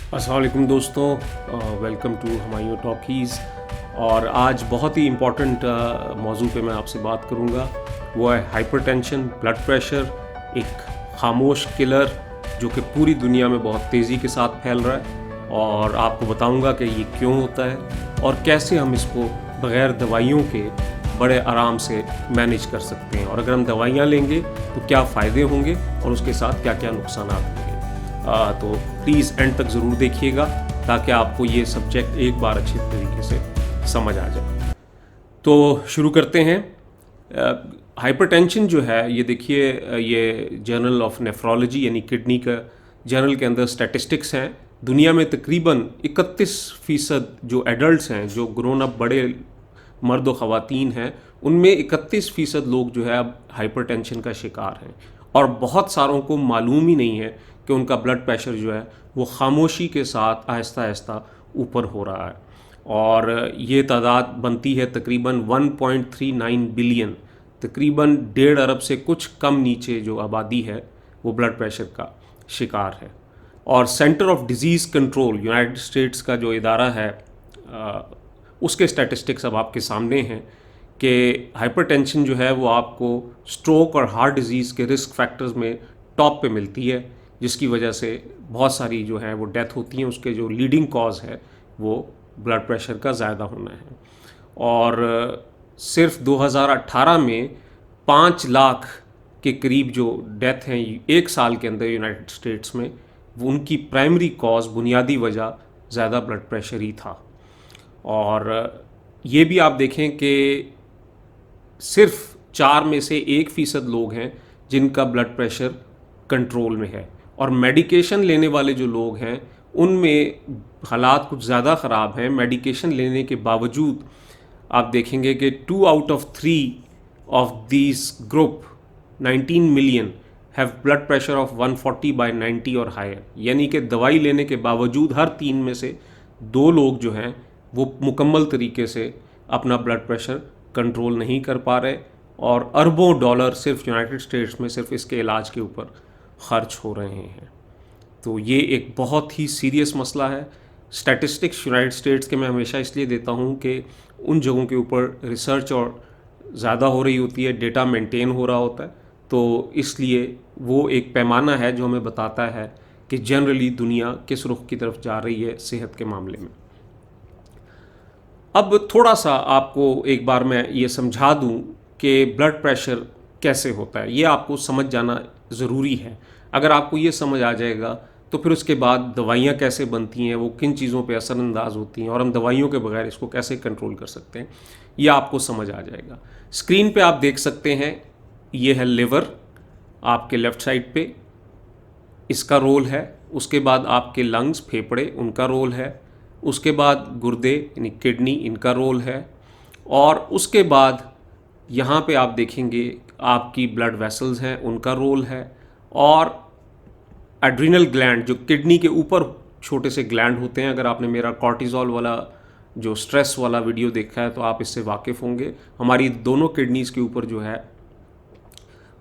अस्सलाम वालेकुम दोस्तों, वेलकम टू हुमायूं टॉकीज़। और आज बहुत ही इम्पॉर्टेंट मौजू पे मैं आपसे बात करूँगा। वो है हाइपरटेंशन, ब्लड प्रेशर, एक खामोश किलर जो कि पूरी दुनिया में बहुत तेज़ी के साथ फैल रहा है। और आपको बताऊँगा कि ये क्यों होता है और कैसे हम इसको बग़ैर दवाइयों के बड़े आराम से मैनेज कर सकते हैं, और अगर हम दवाइयाँ लेंगे तो क्या फ़ायदे होंगे और उसके साथ क्या क्या नुकसान होंगे। तो प्लीज़ एंड तक ज़रूर देखिएगा ताकि आपको ये सब्जेक्ट एक बार अच्छे तरीके से समझ आ जाए। तो शुरू करते हैं। हाइपरटेंशन जो है, ये देखिए, ये जर्नल ऑफ नेफ्रोलॉजी यानी किडनी का जर्नल के अंदर स्टैटिस्टिक्स हैं। दुनिया में तकरीबन 31% जो एडल्ट्स हैं, जो ग्रोन अप बड़े मर्द व ख़वातीन हैं, उनमें 31% लोग जो है अब हाइपरटेंशन का शिकार हैं। और बहुत सारों को मालूम ही नहीं है कि उनका ब्लड प्रेशर जो है वो खामोशी के साथ आहिस्ता आहिस्ता ऊपर हो रहा है। और ये तादाद बनती है तकरीबन 1.39 बिलियन, तकरीबन 1.5 अरब से कुछ कम नीचे जो आबादी है वो ब्लड प्रेशर का शिकार है। और centre of disease control United states का जो इदारा है, उसके स्टैटिस्टिक्स अब आपके सामने हैं कि हाइपरटेंशन जो है वो आपको स्ट्रोक और हार्ट डिज़ीज़ के रिस्क फैक्टर्स में टॉप पे मिलती है, जिसकी वजह से बहुत सारी जो है वो डेथ होती हैं। उसके जो लीडिंग कॉज है वो ब्लड प्रेशर का ज़्यादा होना है। और सिर्फ 2018 में 5 लाख के करीब जो डेथ हैं एक साल के अंदर यूनाइटेड स्टेट्स में, वो उनकी प्राइमरी कॉज, बुनियादी वजह ज़्यादा ब्लड प्रेशर ही था। और ये भी आप देखें कि सिर्फ 4 में से 1% लोग हैं जिनका ब्लड प्रेशर कंट्रोल में है। और मेडिकेशन लेने वाले जो लोग हैं उनमें हालात कुछ ज़्यादा ख़राब हैं। मेडिकेशन लेने के बावजूद आप देखेंगे कि 2 out of 3 of this group 19 million have blood pressure of 140/90 और हायर, यानी कि दवाई लेने के बावजूद हर 3 में से 2 लोग जो हैं वो मुकम्मल तरीके से अपना ब्लड प्रेशर कंट्रोल नहीं कर पा रहे। और अरबों डॉलर सिर्फ यूनाइटेड स्टेट्स में सिर्फ इसके इलाज के ऊपर ख़र्च हो रहे हैं। तो ये एक बहुत ही सीरियस मसला है। स्टैटिस्टिक्स यूनाइटेड स्टेट्स के मैं हमेशा इसलिए देता हूँ कि उन जगहों के ऊपर रिसर्च और ज़्यादा हो रही होती है, डेटा मेंटेन हो रहा होता है, तो इसलिए वो एक पैमाना है जो हमें बताता है कि जनरली दुनिया किस रुख की तरफ जा रही है सेहत के मामले में। अब थोड़ा सा आपको एक बार मैं ये समझा दूं कि ब्लड प्रेशर कैसे होता है। ये आपको समझ जाना ज़रूरी है। अगर आपको ये समझ आ जाएगा तो फिर उसके बाद दवाइयाँ कैसे बनती हैं, वो किन चीज़ों पे असरअंदाज होती हैं, और हम दवाइयों के बगैर इसको कैसे कंट्रोल कर सकते हैं, ये आपको समझ आ जाएगा। स्क्रीन पे आप देख सकते हैं, ये है लिवर आपके लेफ़्ट साइड पे, इसका रोल है। उसके बाद आपके लंग्स, फेफड़े, उनका रोल है। उसके बाद गुर्दे यानी किडनी, इनका रोल है। और उसके बाद यहाँ पे आप देखेंगे आपकी ब्लड वेसल्स हैं, उनका रोल है। और एड्रिनल ग्लैंड जो किडनी के ऊपर छोटे से ग्लैंड होते हैं, अगर आपने मेरा कॉर्टिज़ोल वाला जो स्ट्रेस वाला वीडियो देखा है तो आप इससे वाकिफ़ होंगे। हमारी दोनों किडनीज़ के ऊपर जो है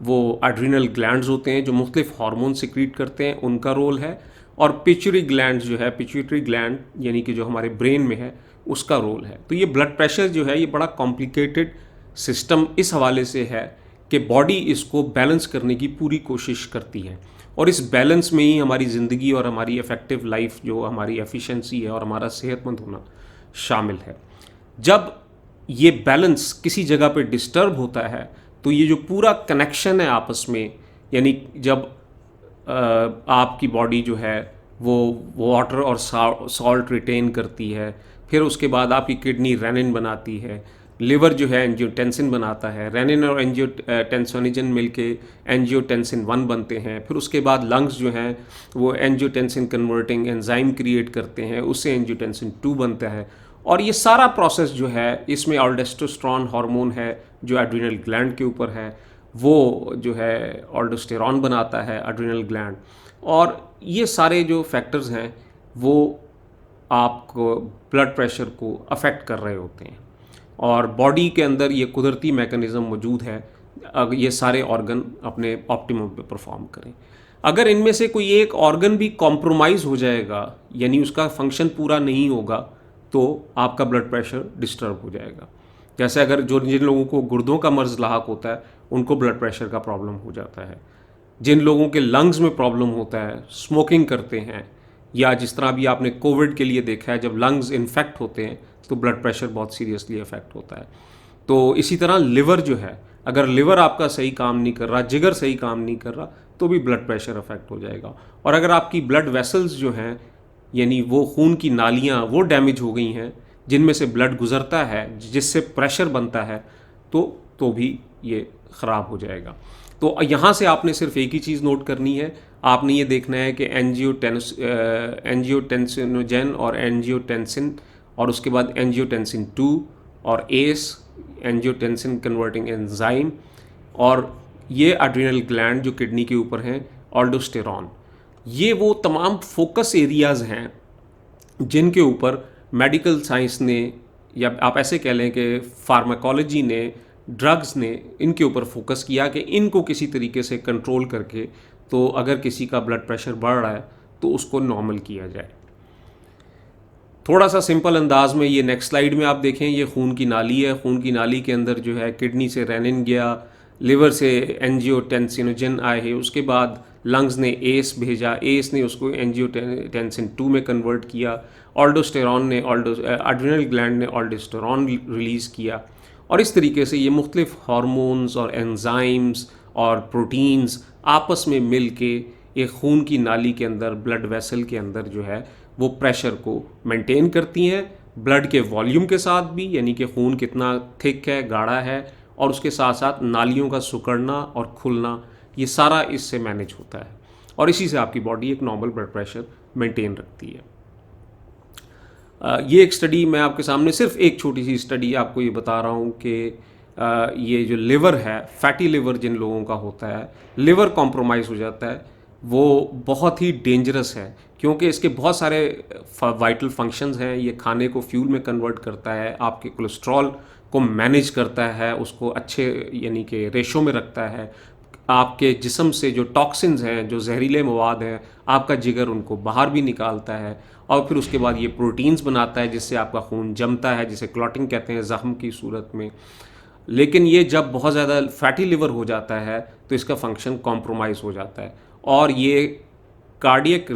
वो एड्रिनल ग्लैंड्स होते हैं जो मुख्तलिफ हार्मोन सिक्रीट करते हैं, उनका रोल है। और पिट्यूटरी ग्लैंड जो है, पिट्यूटरी ग्लैंड यानी कि जो हमारे ब्रेन में है, उसका रोल है। तो ये ब्लड प्रेशर जो है ये बड़ा कॉम्प्लिकेटेड सिस्टम इस हवाले से है कि बॉडी इसको बैलेंस करने की पूरी कोशिश करती है, और इस बैलेंस में ही हमारी ज़िंदगी और हमारी इफ़ेक्टिव लाइफ, जो हमारी एफिशिएंसी है और हमारा सेहतमंद होना शामिल है। जब ये बैलेंस किसी जगह पे डिस्टर्ब होता है तो ये जो पूरा कनेक्शन है आपस में, यानी जब आपकी बॉडी जो है वो वाटर और सॉल्ट रिटेन करती है, फिर उसके बाद आपकी किडनी रेनिन बनाती है, लिवर जो है एंजियोटेंसिन बनाता है, रेनिन और एंजियोटेंसिनोजन मिलके एंजियोटेंसिन 1 बनते हैं। फिर उसके बाद लंग्स जो हैं वो एंजियोटेंसिन कन्वर्टिंग एंजाइम क्रिएट करते हैं, उससे एंजियोटेंसिन 2 बनता है। और ये सारा प्रोसेस जो है, इसमें ऑल्डोस्टेरोन हार्मोन है जो एड्रिनल ग्लैंड के ऊपर है, वो जो है ऑल्डोस्टेरोन बनाता है एड्रिनल ग्लैंड। और ये सारे जो फैक्टर्स हैं वो आपको ब्लड प्रेशर को अफेक्ट कर रहे होते हैं। और बॉडी के अंदर ये कुदरती मैकेनिज़्म मौजूद है, ये सारे ऑर्गन अपने ऑप्टिमम पे परफॉर्म करें। अगर इनमें से कोई एक ऑर्गन भी कॉम्प्रोमाइज़ हो जाएगा, यानी उसका फंक्शन पूरा नहीं होगा, तो आपका ब्लड प्रेशर डिस्टर्ब हो जाएगा। जैसे अगर जिन लोगों को गुर्दों का मर्ज लाक होता है, उनको ब्लड प्रेशर का प्रॉब्लम हो जाता है। जिन लोगों के लंग्स में प्रॉब्लम होता है, स्मोकिंग करते हैं, या जिस तरह भी आपने कोविड के लिए देखा है, जब लंग्स इन्फेक्ट होते हैं तो ब्लड प्रेशर बहुत सीरियसली अफेक्ट होता है। तो इसी तरह लिवर जो है, अगर लिवर आपका सही काम नहीं कर रहा, जिगर सही काम नहीं कर रहा, तो भी ब्लड प्रेशर अफेक्ट हो जाएगा। और अगर आपकी ब्लड वेसल्स जो हैं, यानी वो खून की नालियाँ वो डैमेज हो गई हैं जिनमें से ब्लड गुजरता है, जिससे प्रेशर बनता है, तो भी ये ख़राब हो जाएगा। तो यहाँ से आपने सिर्फ एक ही चीज़ नोट करनी है, आपने ये देखना है कि एंजियोटेंसिनोजन और एंजियोटेंसिन, और उसके बाद एंजियोटेंसिन 2 और एस, एंजियोटेंसिन कन्वर्टिंग एंजाइम, और ये एड्रिनल ग्लैंड जो किडनी के ऊपर हैं, ऑल्डोस्टेरॉन। ये वो तमाम फोकस एरियाज़ हैं जिनके ऊपर मेडिकल साइंस ने, या आप ऐसे कह लें कि फार्माकोलॉजी ने, ड्रग्स ने इनके ऊपर फोकस किया कि इनको किसी तरीके से कंट्रोल करके, तो अगर किसी का ब्लड प्रेशर बढ़ रहा है तो उसको नॉर्मल किया जाए। थोड़ा सा सिंपल अंदाज में ये नेक्स्ट स्लाइड में आप देखें, ये खून की नाली है। खून की नाली के अंदर जो है किडनी से रेनिन गया, लिवर से एंजियोटेंसिनोजन आए है, उसके बाद लंग्स ने एस भेजा, एस ने उसको एंजियोटेंसिन 2 में कन्वर्ट किया, ऑल्डोस्टेरॉन ने एड्रिनल ग्लैंड ने ऑल्डोस्टेरॉन रिलीज़ किया, और इस तरीके से ये मुख्तलिफ हार्मोन्स और एंजाइम्स और प्रोटीन्स आपस में मिल के एक खून की नाली के अंदर, ब्लड वेसल के अंदर जो है वो प्रेशर को मेंटेन करती हैं, ब्लड के वॉल्यूम के साथ भी, यानी कि खून कितना थिक है, गाढ़ा है, और उसके साथ साथ नालियों का सिकुड़ना और खुलना, ये सारा इससे मैनेज होता है, और इसी से आपकी बॉडी एक नॉर्मल ब्लड प्रेशर मेंटेन रखती है। ये एक स्टडी मैं आपके सामने, सिर्फ एक छोटी सी स्टडी आपको ये बता रहा हूँ कि ये जो लिवर है, फैटी लिवर जिन लोगों का होता है, लिवर कॉम्प्रोमाइज़ हो जाता है, वो बहुत ही डेंजरस है, क्योंकि इसके बहुत सारे वाइटल फंक्शंस हैं। ये खाने को फ्यूल में कन्वर्ट करता है, आपके कोलेस्ट्रॉल को मैनेज करता है, उसको अच्छे यानी कि रेशो में रखता है, आपके जिस्म से जो टॉक्सिन्स हैं, जो जहरीले मवाद हैं, आपका जिगर उनको बाहर भी निकालता है, और फिर उसके बाद ये प्रोटीन्स बनाता है जिससे आपका खून जमता है, जिसे क्लॉटिंग कहते हैं ज़ख्म की सूरत में। लेकिन ये जब बहुत ज़्यादा फैटी लिवर हो जाता है तो इसका फंक्शन कॉम्प्रोमाइज़ हो जाता है, और ये कार्डियक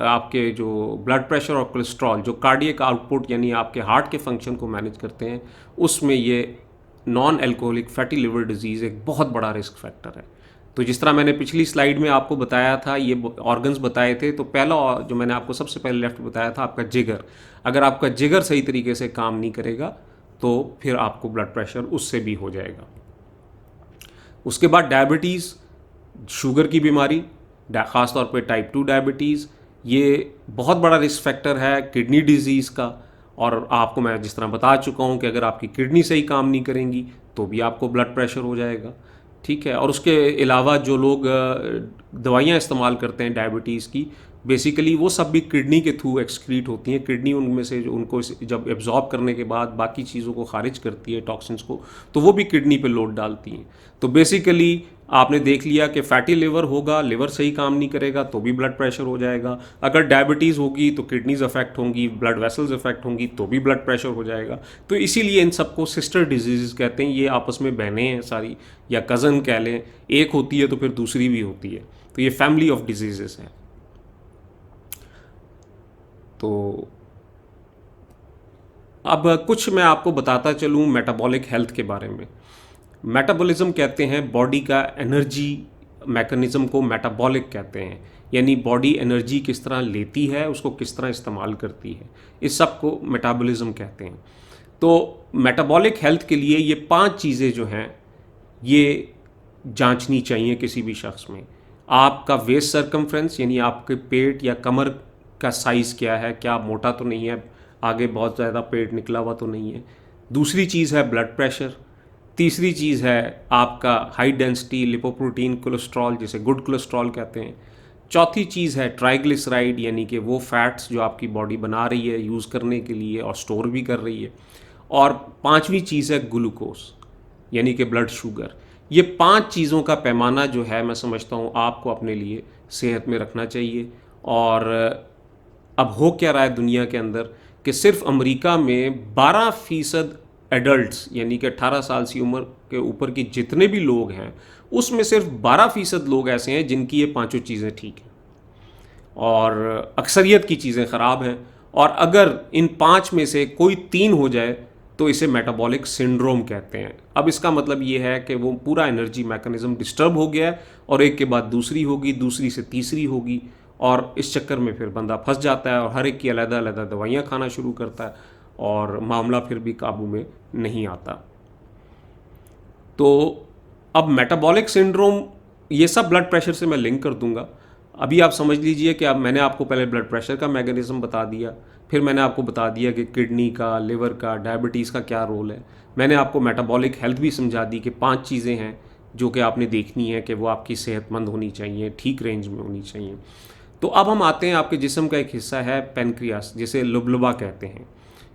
आपके जो ब्लड प्रेशर और कोलेस्ट्रॉल, जो कार्डियक आउटपुट यानी आपके हार्ट के फंक्शन को मैनेज करते हैं, उसमें ये non alcoholic fatty liver disease एक बहुत बड़ा रिस्क फैक्टर है। तो जिस तरह मैंने पिछली स्लाइड में आपको बताया था, ये ऑर्गन्स बताए थे, तो पहला जो मैंने आपको सबसे पहले लेफ्ट बताया था, आपका जिगर। अगर आपका जिगर सही तरीके से काम नहीं करेगा तो फिर आपको ब्लड प्रेशर उससे भी हो जाएगा। उसके बाद डायबिटीज़, शुगर की बीमारी, ख़ास तौर पे टाइप 2 डायबिटीज़, ये बहुत बड़ा रिस्क फैक्टर है किडनी डिजीज़ का। और आपको मैं जिस तरह बता चुका हूँ कि अगर आपकी किडनी सही काम नहीं करेंगी तो भी आपको ब्लड प्रेशर हो जाएगा, ठीक है। और उसके अलावा जो लोग दवाइयाँ इस्तेमाल करते हैं डायबिटीज़ की, बेसिकली वो सब भी किडनी के थ्रू एक्सक्रीट होती हैं। किडनी उनमें से जो उनको जब एब्जॉर्ब करने के बाद बाकी चीज़ों को खारिज करती है, टॉक्सिन्स को, तो वो भी किडनी पे लोड डालती हैं। तो बेसिकली आपने देख लिया कि फैटी लिवर होगा, लिवर सही काम नहीं करेगा तो भी ब्लड प्रेशर हो जाएगा। अगर डायबिटीज़ होगी तो किडनीज अफेक्ट होंगी, ब्लड वेसल्स अफेक्ट होंगी तो भी ब्लड प्रेशर हो जाएगा। तो इसीलिए इन सबको सिस्टर डिजीज़ कहते हैं। ये आपस में बहनें हैं सारी, या कज़न कह लें, एक होती है तो फिर दूसरी भी होती है, तो ये फैमिली ऑफ डिजीज़ हैं। तो अब कुछ मैं आपको बताता चलूँ मेटाबॉलिक हेल्थ के बारे में। मेटाबॉलिज्म कहते हैं बॉडी का एनर्जी मैकेनिज़्म को मेटाबॉलिक कहते हैं, यानी बॉडी एनर्जी किस तरह लेती है, उसको किस तरह इस्तेमाल करती है, इस सब को मेटाबॉलिज्म कहते हैं। तो मेटाबॉलिक हेल्थ के लिए ये 5 चीज़ें जो हैं ये जांचनी चाहिए किसी भी शख्स में। आपका वेस्ट सरकमफ्रेंस, यानी आपके पेट या कमर का साइज़ क्या है, क्या मोटा तो नहीं है, आगे बहुत ज़्यादा पेट निकला हुआ तो नहीं है। दूसरी चीज़ है ब्लड प्रेशर। तीसरी चीज़ है आपका हाई डेंसिटी लिपोप्रोटीन कोलेस्ट्रॉल, जिसे गुड कोलेस्ट्रॉल कहते हैं। चौथी चीज़ है ट्राइग्लिसराइड, यानी कि वो फैट्स जो आपकी बॉडी बना रही है यूज़ करने के लिए और स्टोर भी कर रही है। और पांचवी चीज़ है ग्लूकोज, यानी कि ब्लड शुगर। ये 5 चीज़ों का पैमाना जो है, मैं समझता हूँ आपको अपने लिए सेहत में रखना चाहिए। और अब हो क्या रहा है दुनिया के अंदर कि सिर्फ अमेरिका में 12% एडल्ट्स यानी कि 18 साल की उम्र के ऊपर की जितने भी लोग हैं उसमें सिर्फ 12% लोग ऐसे हैं जिनकी ये पांचों चीज़ें ठीक हैं और अक्सरियत की चीज़ें ख़राब हैं। और अगर इन पांच में से कोई तीन हो जाए तो इसे मेटाबॉलिक सिंड्रोम कहते हैं। अब इसका मतलब ये है कि वो पूरा एनर्जी मैकेनिज्म डिस्टर्ब हो गया है और एक के बाद दूसरी होगी, दूसरी से तीसरी होगी, और इस चक्कर में फिर बंदा फंस जाता है और हर एक की अलग अलग दवाइयाँ खाना शुरू करता है और मामला फिर भी काबू में नहीं आता। तो अब मेटाबॉलिक सिंड्रोम ये सब ब्लड प्रेशर से मैं लिंक कर दूंगा। अभी आप समझ लीजिए कि अब मैंने आपको पहले ब्लड प्रेशर का मैकेनिज्म बता दिया, फिर मैंने आपको बता दिया कि किडनी का, लिवर का, डायबिटीज़ का क्या रोल है। मैंने आपको मेटाबॉलिक हेल्थ भी समझा दी कि 5 चीज़ें हैं जो कि आपने देखनी है कि वो आपकी सेहतमंद होनी चाहिए, ठीक रेंज में होनी चाहिए। तो अब हम आते हैं, आपके जिस्म का एक हिस्सा है पेनक्रियास, जिसे लुबलुबा कहते हैं।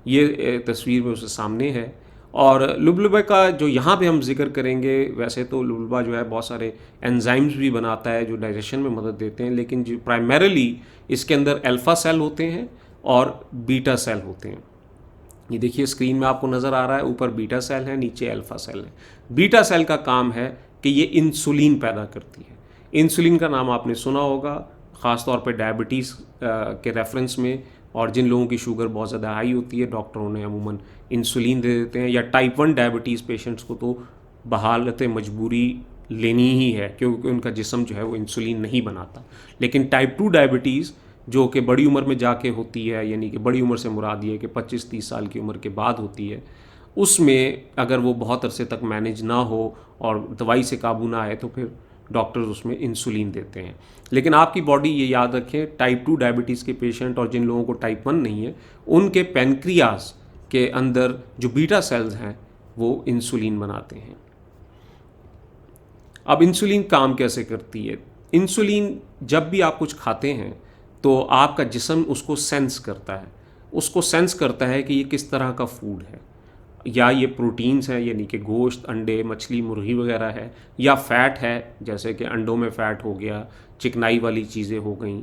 ये तस्वीर में उसके सामने है। और लुबलुबा का जो यहाँ पे हम जिक्र करेंगे, वैसे तो लुबलुबा जो है बहुत सारे एंजाइम्स भी बनाता है जो डाइजेशन में मदद देते हैं, लेकिन जो प्राइमरीली इसके अंदर अल्फ़ा सेल होते हैं और बीटा सेल होते हैं। ये देखिए स्क्रीन में आपको नज़र आ रहा है, ऊपर बीटा सेल है, नीचे अल्फ़ा सेल है। बीटा सेल का काम है कि ये इंसुलिन पैदा करती है। इंसुलिन का नाम आपने सुना होगा, ख़ास तौर पे डायबिटीज़ के रेफरेंस में, और जिन लोगों की शुगर बहुत ज़्यादा हाई होती है डॉक्टर उन्हें अमूमन इंसुलिन दे देते हैं, या टाइप 1 डायबिटीज़ पेशेंट्स को तो बहालत मजबूरी लेनी ही है क्योंकि उनका जिस्म जो है वो इंसुलिन नहीं बनाता। लेकिन टाइप 2 डायबिटीज़ जो कि बड़ी उम्र में जाके होती है, यानी कि बड़ी उम्र से मुराद ये कि 25-30 साल की उम्र के बाद होती है, उसमें अगर वो बहुत अरसे तक मैनेज ना हो और दवाई से काबू ना आए तो फिर डॉक्टर्स उसमें इंसुलिन देते हैं। लेकिन आपकी बॉडी ये याद रखें, टाइप 2 डायबिटीज़ के पेशेंट और जिन लोगों को टाइप 1 नहीं है, उनके पैनक्रियास के अंदर जो बीटा सेल्स हैं वो इंसुलिन बनाते हैं। अब इंसुलिन काम कैसे करती है? इंसुलिन जब भी आप कुछ खाते हैं तो आपका जिस्म उसको सेंस करता है, उसको सेंस करता है कि ये किस तरह का फूड है, या ये प्रोटीन्स हैं यानी कि गोश्त, अंडे, मछली, मुर्गी वगैरह है, या फ़ैट है जैसे कि अंडों में फ़ैट हो गया, चिकनाई वाली चीज़ें हो गई,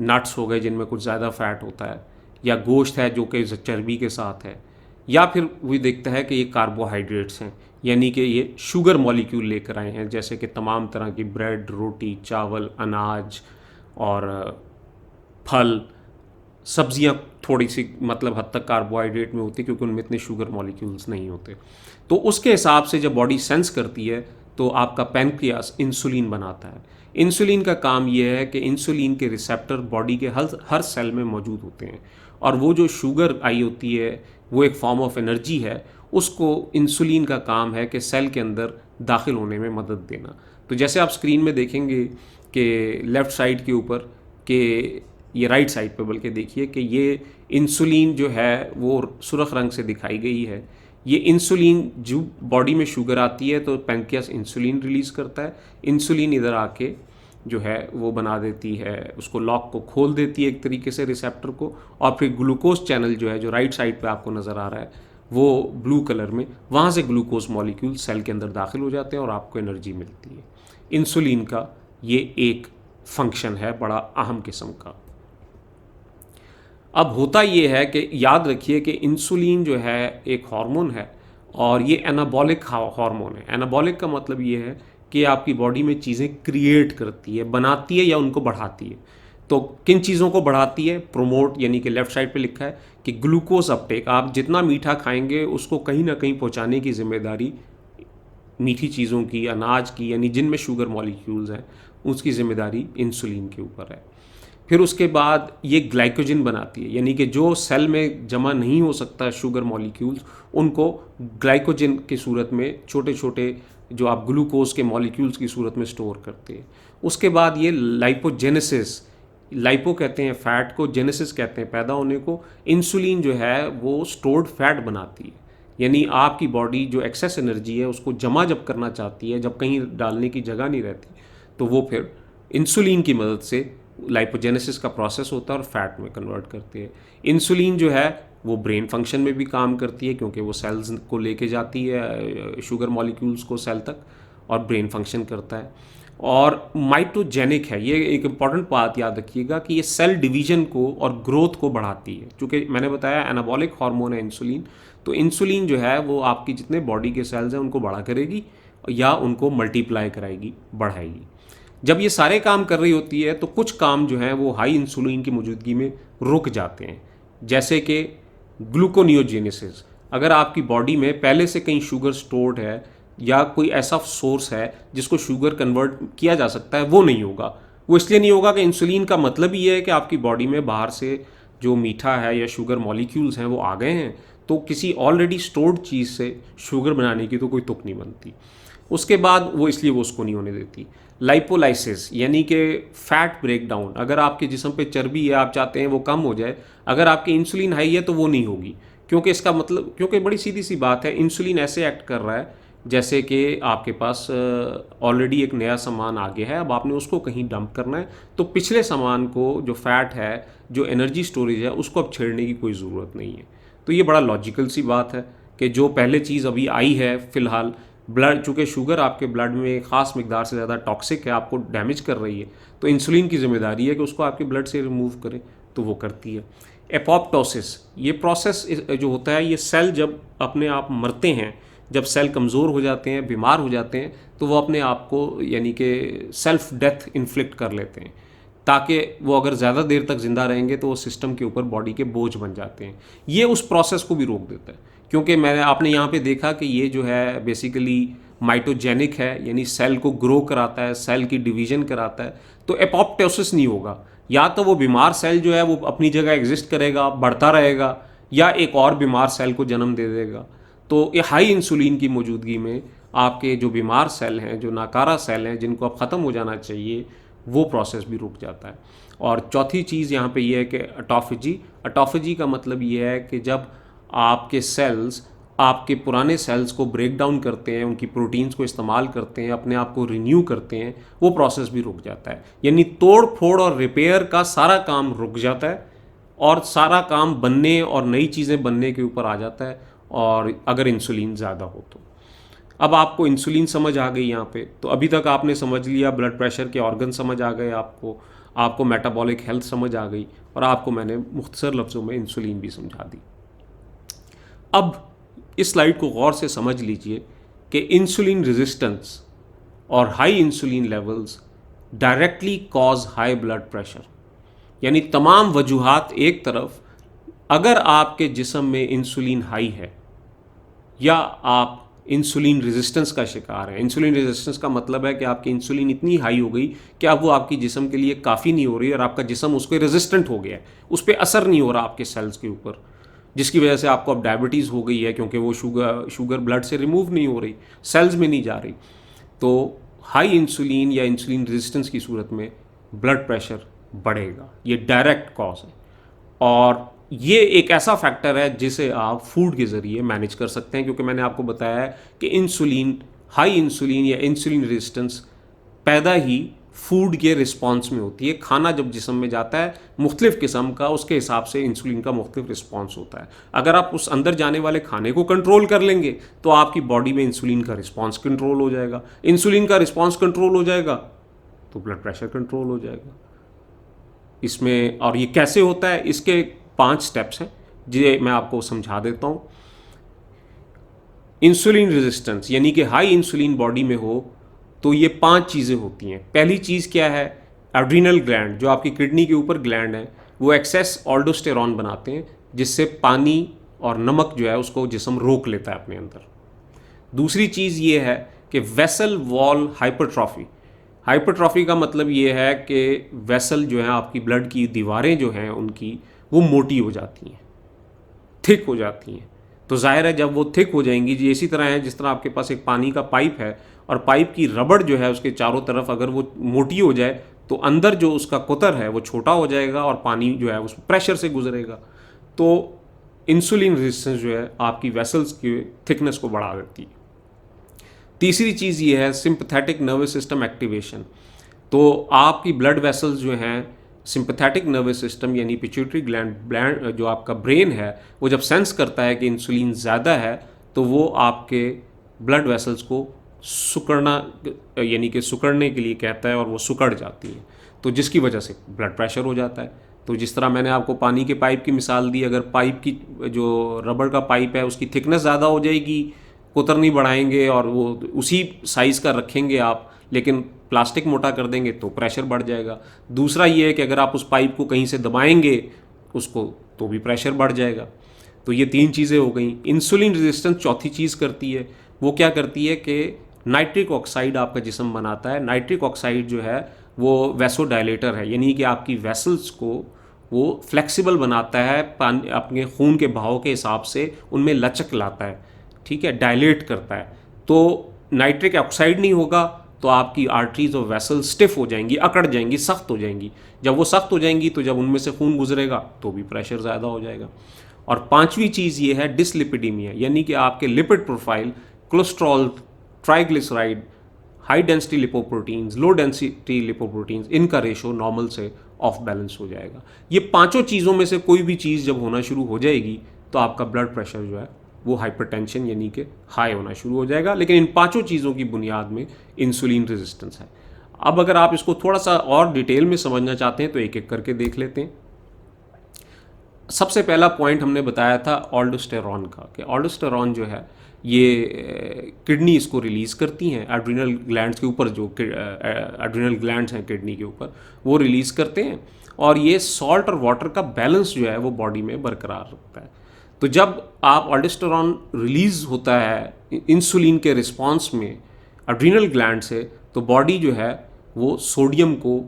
नट्स हो गए जिनमें कुछ ज़्यादा फ़ैट होता है, या गोश्त है जो कि चर्बी के साथ है, या फिर वो देखता है कि ये कार्बोहाइड्रेट्स हैं यानी कि ये शुगर मॉलिक्यूल लेकर आए हैं, जैसे कि तमाम तरह की ब्रेड, रोटी, चावल, अनाज और फल, सब्जियां थोड़ी सी मतलब हद तक कार्बोहाइड्रेट में होती है क्योंकि उनमें इतने शुगर मॉलिक्यूल्स नहीं होते। तो उसके हिसाब से जब बॉडी सेंस करती है तो आपका पैनक्रियास इंसुलिन बनाता है। इंसुलिन का काम यह है कि इंसुलिन के रिसेप्टर बॉडी के हर सेल में मौजूद होते हैं, और वो जो शुगर आई होती है वो एक फॉर्म ऑफ एनर्जी है, उसको इंसुलिन का काम है कि सेल के अंदर दाखिल होने में मदद देना। तो जैसे आप स्क्रीन में देखेंगे कि लेफ़्ट साइड के ऊपर के ये राइट साइड पे बल्कि देखिए कि ये इंसुलिन जो है वो सुर्ख रंग से दिखाई गई है। ये इंसुलिन जो बॉडी में शुगर आती है तो पैनक्रियास इंसुलिन रिलीज़ करता है, इंसुलिन इधर आके जो है वो बना देती है, उसको लॉक को खोल देती है एक तरीके से रिसेप्टर को, और फिर ग्लूकोज चैनल जो है जो राइट साइड पे आपको नज़र आ रहा है वो ब्लू कलर में, वहाँ से ग्लूकोज मॉलिक्यूल सेल के अंदर दाखिल हो जाते हैं और आपको एनर्जी मिलती है। इंसुलिन का ये एक फंक्शन है बड़ा अहम किस्म का। अब होता ये है कि याद रखिए कि इंसुलिन जो है एक हार्मोन है और ये एनाबॉलिक हार्मोन है। एनाबॉलिक का मतलब ये है कि आपकी बॉडी में चीज़ें क्रिएट करती है, बनाती है या उनको बढ़ाती है। तो किन चीज़ों को बढ़ाती है? प्रोमोट, यानी कि लेफ़्ट साइड पे लिखा है कि ग्लूकोज अपटेक, आप जितना मीठा खाएंगे उसको कहीं ना कहीं पहुंचाने की जिम्मेदारी मीठी चीज़ों की, अनाज की, यानी जिनमें शुगर मॉलिक्यूल्स हैं उसकी ज़िम्मेदारी इंसुलिन के ऊपर है। फिर उसके बाद ये ग्लाइकोजन बनाती है, यानी कि जो सेल में जमा नहीं हो सकता शुगर मॉलिक्यूल्स, उनको ग्लाइकोजन की सूरत में छोटे छोटे जो आप ग्लूकोज के मॉलिक्यूल्स की सूरत में स्टोर करते हैं। उसके बाद ये लाइपोजेनेसिस, लाइपो कहते हैं फ़ैट को, जेनेसिस कहते हैं पैदा होने को, इंसुलिन जो है वो स्टोर्ड फैट बनाती है। यानी आपकी बॉडी जो एक्सेस एनर्जी है उसको जमा जब करना चाहती है, जब कहीं डालने की जगह नहीं रहती, तो वो फिर इंसुलिन की मदद से लाइपोजेनेसिस का प्रोसेस होता है और फैट में कन्वर्ट करते हैं। इंसुलिन जो है वो ब्रेन फंक्शन में भी काम करती है क्योंकि वो सेल्स को लेके जाती है शुगर मॉलिक्यूल्स को सेल तक, और ब्रेन फंक्शन करता है। और माइटोजेनिक है। ये एक इम्पॉर्टेंट बात याद रखिएगा कि ये सेल डिवीजन को और ग्रोथ को बढ़ाती है। चूँकि मैंने बताया एनाबॉलिक हार्मोन है इंसुलिन, तो इंसुलिन जो है वो आपकी जितने बॉडी के सेल्स हैं उनको बड़ा करेगी या उनको मल्टीप्लाई कराएगी, बढ़ाएगी। जब ये सारे काम कर रही होती है तो कुछ काम जो हैं वो हाई इंसुलिन की मौजूदगी में रुक जाते हैं, जैसे कि ग्लूकोनियोजेनेसिस। अगर आपकी बॉडी में पहले से कहीं शुगर स्टोर्ड है या कोई ऐसा सोर्स है जिसको शुगर कन्वर्ट किया जा सकता है, वो नहीं होगा। वो इसलिए नहीं होगा कि इंसुलिन का मतलब ही है कि आपकी बॉडी में बाहर से जो मीठा है या शुगर मॉलिक्यूल्स हैं वो आ गए हैं, तो किसी ऑलरेडी स्टोर्ड चीज़ से शुगर बनाने की तो कोई तुक नहीं बनती। उसके बाद वो इसलिए वो उसको नहीं होने देती। लाइपोलाइसिस यानी कि फैट ब्रेकडाउन। अगर आपके जिस्म पे चर्बी है, आप चाहते हैं वो कम हो जाए, अगर आपकी इंसुलिन हाई है तो वो नहीं होगी, क्योंकि इसका मतलब, क्योंकि बड़ी सीधी सी बात है, इंसुलिन ऐसे एक्ट कर रहा है जैसे कि आपके पास ऑलरेडी एक नया सामान आ गया है, अब आपने उसको कहीं डंप करना है, तो पिछले सामान को, जो फैट है, जो एनर्जी स्टोरेज है, उसको अब छेड़ने की कोई ज़रूरत नहीं है। तो ये बड़ा लॉजिकल सी बात है कि जो पहले चीज़ अभी आई है फ़िलहाल, ब्लड, चूँकि शुगर आपके ब्लड में ख़ास मिकदार से ज़्यादा टॉक्सिक है, आपको डैमेज कर रही है, तो इंसुलिन की जिम्मेदारी है कि उसको आपके ब्लड से रिमूव करे, तो वो करती है। एपोप्टोसिस, ये प्रोसेस जो होता है, ये सेल जब अपने आप मरते हैं, जब सेल कमज़ोर हो जाते हैं, बीमार हो जाते हैं, तो वो अपने आप को यानी कि सेल्फ डेथ इन्फ्लिक्ट कर लेते हैं, ताकि वो अगर ज़्यादा देर तक ज़िंदा रहेंगे तो वो सिस्टम के ऊपर बॉडी के बोझ बन जाते हैं। ये उस प्रोसेस को भी रोक देता है, क्योंकि आपने यहाँ पे देखा कि ये जो है बेसिकली माइटोजेनिक है, यानी सेल को ग्रो कराता है, सेल की डिवीजन कराता है, तो एपोप्टोसिस नहीं होगा। या तो वो बीमार सेल जो है वो अपनी जगह एग्जिस्ट करेगा, बढ़ता रहेगा, या एक और बीमार सेल को जन्म दे देगा। तो ये हाई इंसुलिन की मौजूदगी में आपके जो बीमार सेल हैं, जो नाकारा सेल हैं, जिनको अब ख़त्म हो जाना चाहिए, वो प्रोसेस भी रुक जाता है। और चौथी चीज़ यहाँ पे ये है कि ऑटोफेजी का मतलब ये है कि जब आपके सेल्स आपके पुराने सेल्स को ब्रेक डाउन करते हैं, उनकी प्रोटीन्स को इस्तेमाल करते हैं, अपने आप को रिन्यू करते हैं, वो प्रोसेस भी रुक जाता है। यानी तोड़ फोड़ और रिपेयर का सारा काम रुक जाता है और सारा काम बनने और नई चीज़ें बनने के ऊपर आ जाता है, और अगर इंसुलिन ज़्यादा हो तो। अब आपको इंसुलिन समझ आ गई यहाँ पे, तो अभी तक आपने समझ लिया, ब्लड प्रेशर के ऑर्गन समझ आ गए आपको मेटाबॉलिक हेल्थ समझ आ गई, और आपको मैंने मुख्तसर लफ्ज़ों में इंसुलिन भी समझा दी। अब इस स्लाइड को गौर से समझ लीजिए कि इंसुलिन रेजिस्टेंस और high insulin levels directly cause high blood pressure. यानी तमाम वजूहात एक तरफ, अगर आपके जिस्म में इंसुलिन हाई है या आप इंसुलिन रेजिस्टेंस का शिकार है। इंसुलिन रेजिस्टेंस का मतलब है कि आपकी इंसुलिन इतनी हाई हो गई कि अब वो आपकी जिस्म के लिए काफ़ी नहीं हो रही और आपका जिस्म उसके रेजिस्टेंट हो गया है, उस पर असर नहीं हो रहा आपके सेल्स के ऊपर, जिसकी वजह से आपको अब डायबिटीज़ हो गई है, क्योंकि वो शुगर ब्लड से रिमूव नहीं हो रही, सेल्स में नहीं जा रही। तो हाई इंसुलिन या इंसुलिन रेजिस्टेंस की सूरत में ब्लड प्रेशर बढ़ेगा, ये डायरेक्ट कॉज है। और ये एक ऐसा फैक्टर है जिसे आप फूड के ज़रिए मैनेज कर सकते हैं, क्योंकि मैंने आपको बताया है कि इंसुलिन, हाई इंसुलिन या इंसुलिन रेजिस्टेंस पैदा ही फूड के रिस्पॉन्स में होती है। खाना जब जिस्म में जाता है मुख्तलिफ़ किस्म का, उसके हिसाब से इंसुलिन का मुख्तलिफ रिस्पॉन्स होता है। अगर आप उस अंदर जाने वाले खाने को कंट्रोल कर लेंगे तो आपकी बॉडी में इंसुलिन का रिस्पॉन्स कंट्रोल हो जाएगा। इंसुलिन का रिस्पॉन्स कंट्रोल हो जाएगा तो ब्लड प्रेशर कंट्रोल हो जाएगा। इसमें, और ये कैसे होता है, इसके 5 स्टेप्स हैं जिसे मैं आपको समझा देता हूँ। इंसुलिन रेजिस्टेंस यानी कि हाई इंसुलिन बॉडी में हो तो ये 5 चीज़ें होती हैं। पहली चीज़ क्या है? एड्रीनल ग्लैंड, जो आपकी किडनी के ऊपर ग्लैंड है, वो एक्सेस ऑल्डोस्टेरॉन बनाते हैं, जिससे पानी और नमक जो है उसको जिस्म रोक लेता है अपने अंदर। दूसरी चीज़ ये है कि वेसल वॉल हाइपरट्रॉफी। हाइपरट्रॉफी का मतलब ये है कि वेसल जो है, आपकी ब्लड की दीवारें जो हैं उनकी, वो मोटी हो जाती हैं, थिक हो जाती हैं। तो जाहिर है जब वो थिक हो जाएंगी, ये इसी तरह है जिस तरह आपके पास एक पानी का पाइप है और पाइप की रबड़ जो है उसके चारों तरफ अगर वो मोटी हो जाए तो अंदर जो उसका कुतर है वो छोटा हो जाएगा और पानी जो है उस प्रेशर से गुजरेगा। तो इंसुलिन रेजिस्टेंस जो है आपकी वेसल्स की थिकनेस को बढ़ा देती है। तीसरी चीज़ ये है सिंपैथेटिक नर्वस सिस्टम एक्टिवेशन। तो आपकी ब्लड वेसल्स जो हैं, सिंपैथेटिक नर्वस सिस्टम यानी पिट्यूटरी ग्लैंड जो आपका ब्रेन है, वो जब सेंस करता है कि इंसुलिन ज़्यादा है तो वो आपके ब्लड वेसल्स को सुकड़ना, यानी कि सुकड़ने के लिए कहता है और वो सुकड़ जाती है, तो जिसकी वजह से ब्लड प्रेशर हो जाता है। तो जिस तरह मैंने आपको पानी के पाइप की मिसाल दी, अगर पाइप की जो रबड़ का पाइप है उसकी थिकनेस ज़्यादा हो जाएगी, कुतरनी बढ़ाएंगे और वो उसी साइज़ का रखेंगे आप, लेकिन प्लास्टिक मोटा कर देंगे तो प्रेशर बढ़ जाएगा। दूसरा ये है कि अगर आप उस पाइप को कहीं से दबाएंगे उसको, तो भी प्रेशर बढ़ जाएगा। तो ये तीन चीज़ें हो गई। इंसुलिन रेजिस्टेंस चौथी चीज़ करती है, वो क्या करती है कि नाइट्रिक ऑक्साइड आपका जिस्म बनाता है। नाइट्रिक ऑक्साइड जो है वो वैसोडायलेटर है, यानी कि आपकी वेसल्स को वो फ्लेक्सिबल बनाता है, पानी अपने खून के बहाव के हिसाब से उनमें लचक लाता है, ठीक है, डायलेट करता है। तो नाइट्रिक ऑक्साइड नहीं होगा तो आपकी आर्टरीज और वेसल स्टिफ हो जाएंगी, अकड़ जाएंगी, सख्त हो जाएंगी। जब वो सख्त हो जाएंगी तो जब उनमें से खून गुजरेगा तो भी प्रेशर ज़्यादा हो जाएगा। और पांचवी चीज़ ये है डिसलिपिडीमिया, यानी कि आपके lipid profile, cholesterol, triglyceride, high density lipoproteins, low density lipoproteins, इनका रेशो नॉर्मल से ऑफ बैलेंस हो जाएगा। ये पांचों चीज़ों में से कोई भी चीज़ जब होना शुरू हो जाएगी तो आपका ब्लड प्रेशर जो है वो हाइपरटेंशन यानी कि हाई होना शुरू हो जाएगा। लेकिन इन पांचों चीज़ों की बुनियाद में इंसुलिन रेजिस्टेंस है। अब अगर आप इसको थोड़ा सा और डिटेल में समझना चाहते हैं तो एक एक करके देख लेते हैं। सबसे पहला पॉइंट हमने बताया था ऑल्डोस्टेरॉन का, कि ऑल्डोस्टेरॉन जो है ये किडनी इसको रिलीज़ करती हैं, एड्रिनल ग्लैंड्स के ऊपर, जो एड्रिनल ग्लैंड्स हैं किडनी के ऊपर, वो रिलीज़ करते हैं और ये सॉल्ट और वाटर का बैलेंस जो है वो बॉडी में बरकरार रखता है। तो जब आप ऑल्डोस्टेरॉन रिलीज़ होता है इंसुलिन के रिस्पॉन्स में एड्रिनल ग्लैंड से, तो बॉडी जो है वो सोडियम को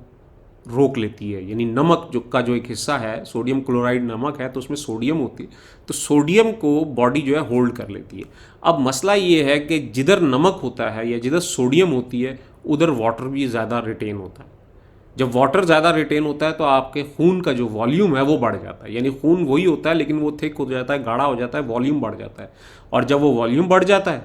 रोक लेती है, यानी नमक जो एक हिस्सा है, सोडियम क्लोराइड नमक है तो उसमें सोडियम होती है, तो सोडियम को बॉडी जो है होल्ड कर लेती है। अब मसला ये है कि जिधर नमक होता है या जिधर सोडियम होती है उधर वाटर भी ज़्यादा रिटेन होता है। जब वाटर ज़्यादा रिटेन होता है तो आपके खून का जो वॉल्यूम है वो बढ़ जाता है, यानी खून वही होता है लेकिन वो थिक हो जाता है, गाढ़ा हो जाता है, वॉल्यूम बढ़ जाता है। और जब वो वॉल्यूम बढ़ जाता है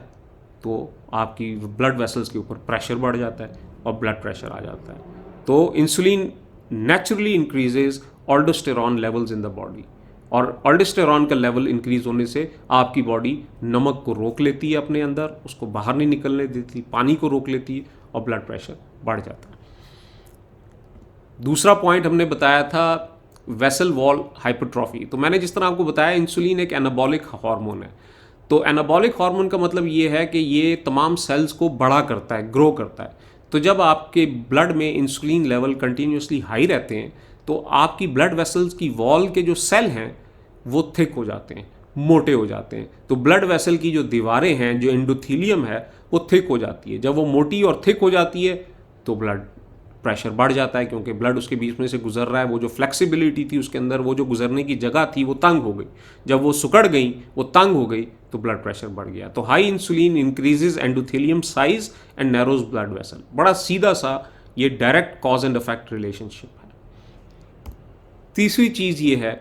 तो आपकी ब्लड वेसल्स के ऊपर प्रेशर बढ़ जाता है और ब्लड प्रेशर आ जाता है। तो insulin naturally increases aldosterone levels in the body, और ऑल्डोस्टेरॉन का लेवल इंक्रीज होने से आपकी बॉडी नमक को रोक लेती है अपने अंदर, उसको बाहर नहीं निकलने देती, पानी को रोक लेती है और ब्लड प्रेशर बढ़ जाता है। दूसरा पॉइंट हमने बताया था वेसल वॉल हाइपरट्रॉफी। तो मैंने जिस तरह आपको बताया इंसुलिन एक एनाबॉलिक हार्मोन है। तो एनाबॉलिक हार्मोन का मतलब ये है कि ये तमाम सेल्स को बड़ा करता है, ग्रो करता है। तो जब आपके ब्लड में इंसुलिन लेवल कंटिन्यूसली हाई रहते हैं तो आपकी ब्लड वेसल्स की वॉल के जो सेल हैं वो थिक हो जाते हैं, मोटे हो जाते हैं। तो ब्लड वेसल की जो दीवारें हैं, जो एंडोथीलियम है, वो थिक हो जाती है। जब वो मोटी और थिक हो जाती है तो ब्लड प्रेशर बढ़ जाता है, क्योंकि ब्लड उसके बीच में से गुजर रहा है। वो जो फ्लेक्सिबिलिटी थी उसके अंदर, वो जो गुजरने की जगह थी वो तंग हो गई। जब वो सिकुड़ गई, वो तंग हो गई, तो ब्लड प्रेशर बढ़ गया। तो high insulin increases endothelium size and narrows blood vessel. बड़ा सीधा सा ये direct cause and effect relationship है। तीसरी चीज़ ये है,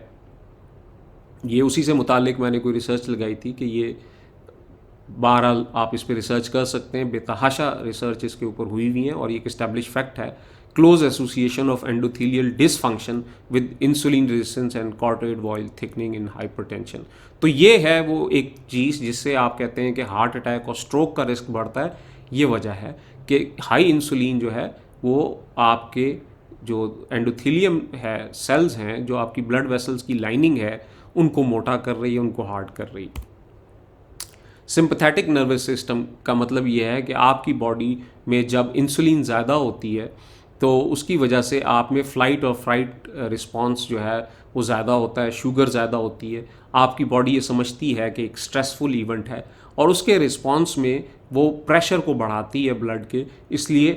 ये उसी से मुतालिक मैंने कोई रिसर्च लगाई थी कि ये, बहरहाल आप इस पर रिसर्च कर सकते हैं, बेतहाशा रिसर्च इसके ऊपर हुई हुई हैं और ये एक इस्टेब्लिश फैक्ट है, close association of endothelial dysfunction with insulin resistance and carotid wall thickening in hypertension. तो ये है वो एक चीज़ जिससे आप कहते हैं कि हार्ट अटैक और स्ट्रोक का रिस्क बढ़ता है। ये वजह है कि हाई इंसुलिन जो है वो आपके जो एंडोथीलियम है, सेल्स हैं, जो आपकी ब्लड वेसल्स की लाइनिंग है, उनको मोटा कर रही है, उनको हार्ड कर रही है। सिंपैथेटिक नर्वस सिस्टम का मतलब ये है कि आपकी बॉडी में जब इंसुलिन ज़्यादा होती है तो उसकी वजह से आप में फ़्लाइट और फ्राइट रिस्पॉन्स जो है वो ज़्यादा होता है, शुगर ज़्यादा होती है। आपकी बॉडी ये समझती है कि एक स्ट्रेसफुल इवेंट है और उसके रिस्पॉन्स में वो प्रेशर को बढ़ाती है ब्लड के, इसलिए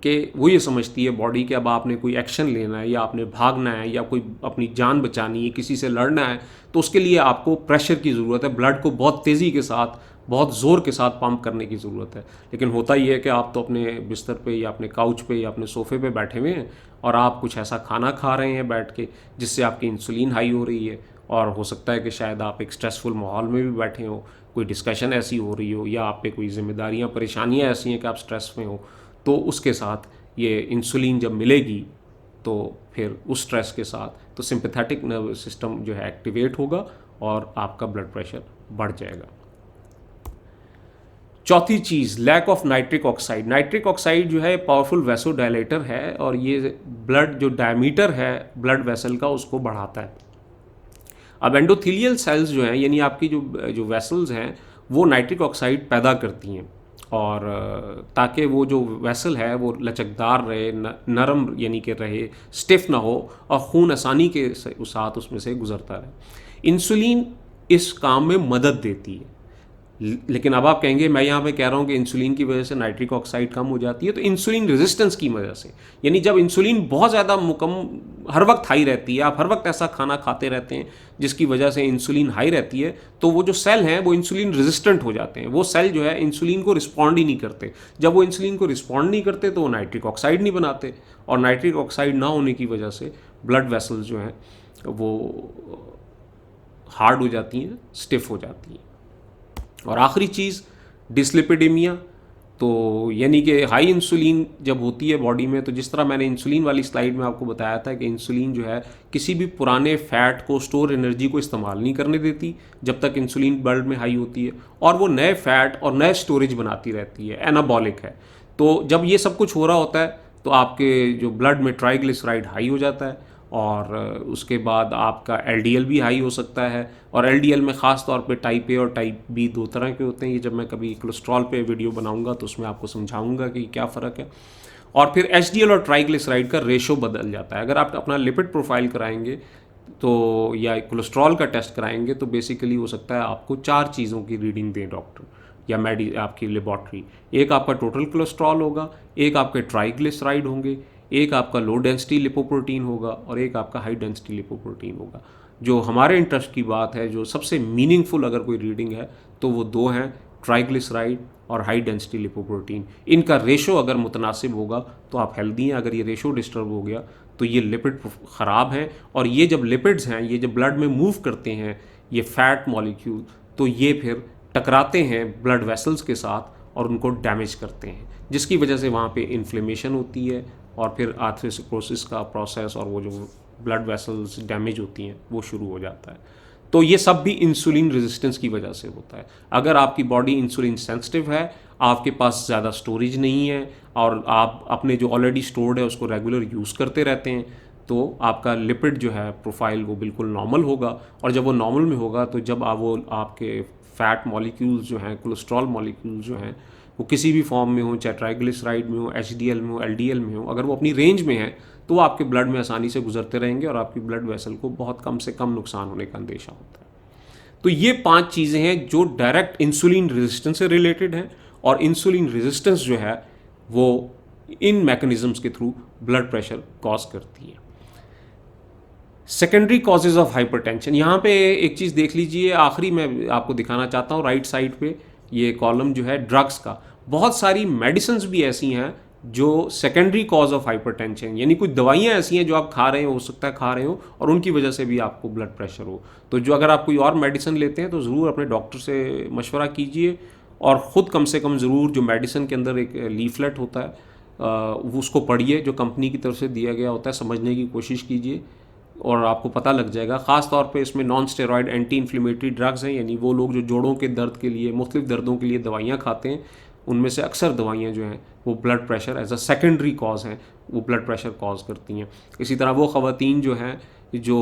कि वो ये समझती है बॉडी कि अब आपने कोई एक्शन लेना है या आपने भागना है या कोई अपनी जान बचानी है, किसी से लड़ना है, तो उसके लिए आपको प्रेशर की ज़रूरत है। ब्लड को बहुत तेज़ी के साथ, बहुत ज़ोर के साथ पंप करने की ज़रूरत है। लेकिन होता ही है कि आप तो अपने बिस्तर पे या अपने काउच पे या अपने सोफ़े पे बैठे हुए हैं और आप कुछ ऐसा खाना खा रहे हैं बैठ के जिससे आपकी इंसुलिन हाई हो रही है, और हो सकता है कि शायद आप एक स्ट्रेसफुल माहौल में भी बैठे हो, कोई डिस्कशन ऐसी हो रही हो या आप पे कोई जिम्मेदारियाँ, परेशानियाँ ऐसी हैं कि आप स्ट्रेस में हो, तो उसके साथ ये इंसुलिन जब मिलेगी तो फिर उस स्ट्रेस के साथ तो सिंपैथेटिक नर्वस सिस्टम जो है एक्टिवेट होगा और आपका ब्लड प्रेशर बढ़ जाएगा। चौथी चीज़, lack of nitric oxide. Nitric oxide जो है पावरफुल वैसोडायलेटर है और ये ब्लड जो डायमीटर है ब्लड वेसल का उसको बढ़ाता है। अब एंडोथीलियल सेल्स जो हैं यानी आपकी जो वेसल्स हैं वो नाइट्रिक ऑक्साइड पैदा करती हैं और ताकि वो जो वेसल है वो लचकदार रहे, नरम यानी कि रहे, स्टिफ ना हो और खून आसानी के साथ उसमें से गुजरता रहे। इंसुलिन इस काम में मदद देती है। लेकिन अब आप कहेंगे मैं यहाँ पे कह रहा हूँ कि इंसुलिन की वजह से नाइट्रिक ऑक्साइड कम हो जाती है, तो इंसुलिन रेजिस्टेंस की वजह से, यानी जब इंसुलिन बहुत ज़्यादा हर वक्त हाई रहती है, आप हर वक्त ऐसा खाना खाते रहते हैं जिसकी वजह से इंसुलिन हाई रहती है, तो वो जो सेल हैं वो इंसुलिन रेजिस्टेंट हो जाते हैं। वो सेल जो है इंसुलिन को रिस्पॉन्ड ही नहीं करते। जब वो इंसुलिन को रिस्पॉन्ड नहीं करते तो वो नाइट्रिक ऑक्साइड नहीं बनाते, और नाइट्रिक ऑक्साइड ना होने की वजह से ब्लड वेसल्स जो हैं वो हार्ड हो जाती हैं, स्टिफ हो जाती हैं। और आखिरी चीज़ डिस्लिपिडेमिया, तो यानी कि हाई इंसुलिन जब होती है बॉडी में, तो जिस तरह मैंने इंसुलिन वाली स्लाइड में आपको बताया था कि इंसुलिन जो है किसी भी पुराने फैट को, स्टोर एनर्जी को इस्तेमाल नहीं करने देती जब तक इंसुलिन ब्लड में हाई होती है, और वो नए फैट और नए स्टोरेज बनाती रहती है, एनाबॉलिक है। तो जब ये सब कुछ हो रहा होता है तो आपके जो ब्लड में ट्राइग्लिसराइड हाई हो जाता है, और उसके बाद आपका एलडीएल भी हाई हो सकता है। और एलडीएल में ख़ास तौर पे टाइप ए और टाइप बी दो तरह के होते हैं। ये जब मैं कभी कोलेस्ट्रॉल पे वीडियो बनाऊंगा तो उसमें आपको समझाऊंगा कि क्या फ़र्क है। और फिर एचडीएल और ट्राइग्लिसराइड का रेशो बदल जाता है। अगर आप अपना लिपिड प्रोफाइल कराएंगे तो या कोलेस्ट्रॉल का टेस्ट कराएंगे तो बेसिकली हो सकता है आपको 4 चीज़ों की रीडिंग दें डॉक्टर या आपकी लेबॉर्ट्री। एक आपका टोटल कोलेस्ट्रॉल होगा, एक आपके ट्राइग्लिसराइड होंगे, एक आपका लो डेंसिटी लिपोप्रोटीन होगा, और एक आपका हाई डेंसिटी लिपोप्रोटीन होगा। जो हमारे इंटरेस्ट की बात है, जो सबसे मीनिंगफुल अगर कोई रीडिंग है तो वो 2 हैं, ट्राइग्लिसराइड और हाई डेंसिटी लिपोप्रोटीन। इनका रेशो अगर मुतनासिब होगा तो आप हेल्दी हैं। अगर ये रेशो डिस्टर्ब हो गया तो ये लिपिड ख़राब हैं, और ये जब लिपिड्स हैं ये जब ब्लड में मूव करते हैं ये फैट मॉलिक्यूल, तो ये फिर टकराते हैं ब्लड वेसल्स के साथ और उनको डैमेज करते हैं, जिसकी वजह से वहाँ पे इन्फ्लेमेशन होती है और फिर आर्थरोस्क्लेरोसिस का प्रोसेस और वो जो ब्लड वेसल्स डैमेज होती हैं वो शुरू हो जाता है। तो ये सब भी इंसुलिन रेजिस्टेंस की वजह से होता है। अगर आपकी बॉडी इंसुलिन सेंसिटिव है, आपके पास ज़्यादा स्टोरेज नहीं है और आप अपने जो ऑलरेडी स्टोर्ड है उसको रेगुलर यूज़ करते रहते हैं, तो आपका लिपिड जो है प्रोफाइल वो बिल्कुल नॉर्मल होगा। और जब वो नॉर्मल में होगा तो जब वो आपके फैट मॉलिक्यूल्स जो हैं, कोलेस्ट्रॉल मॉलिक्यूल्स जो हैं, वो किसी भी फॉर्म में हो, चाहे ट्राइग्लिसराइड में हो, एचडीएल में हो, एलडीएल में हो, अगर वो अपनी रेंज में है तो वो आपके ब्लड में आसानी से गुजरते रहेंगे और आपकी ब्लड वेसल को बहुत कम से कम नुकसान होने का अंदेशा होता है। तो ये 5 चीज़ें हैं जो डायरेक्ट इंसुलिन रेजिस्टेंस से रिलेटेड हैं, और इंसुलिन रेजिस्टेंस जो है वो इन मैकेनिज्म्स के थ्रू ब्लड प्रेशर कॉज करती है। सेकेंडरी कॉजेज ऑफ हाइपरटेंशन, यहाँ पे एक चीज़ देख लीजिए, आखिरी मैं आपको दिखाना चाहता हूँ राइट साइड पे ये कॉलम जो है ड्रग्स का। बहुत सारी मेडिसिन्स भी ऐसी हैं जो सेकेंडरी कॉज ऑफ हाइपरटेंशन, यानी कुछ दवाइयाँ ऐसी हैं जो आप खा रहे हो सकता है खा रहे हो और उनकी वजह से भी आपको ब्लड प्रेशर हो। तो जो अगर आप कोई और मेडिसिन लेते हैं तो ज़रूर अपने डॉक्टर से मशवरा कीजिए, और ख़ुद कम से कम ज़रूर जो मेडिसिन के अंदर एक लीफलेट होता है वो उसको पढ़िए, जो कंपनी की तरफ से दिया गया होता है, समझने की कोशिश कीजिए और आपको पता लग जाएगा। ख़ास तौर पे इसमें non steroid anti inflammatory drugs हैं, यानी वो लोग जो जोड़ों के दर्द के लिए, मुख्तलिफ दर्दों के लिए दवाइयाँ खाते हैं, उनमें से अक्सर दवाइयाँ जो हैं वो blood pressure as a secondary cause हैं, वो ब्लड प्रेशर कॉज करती हैं। इसी तरह वो ख़वातीन जो हैं जो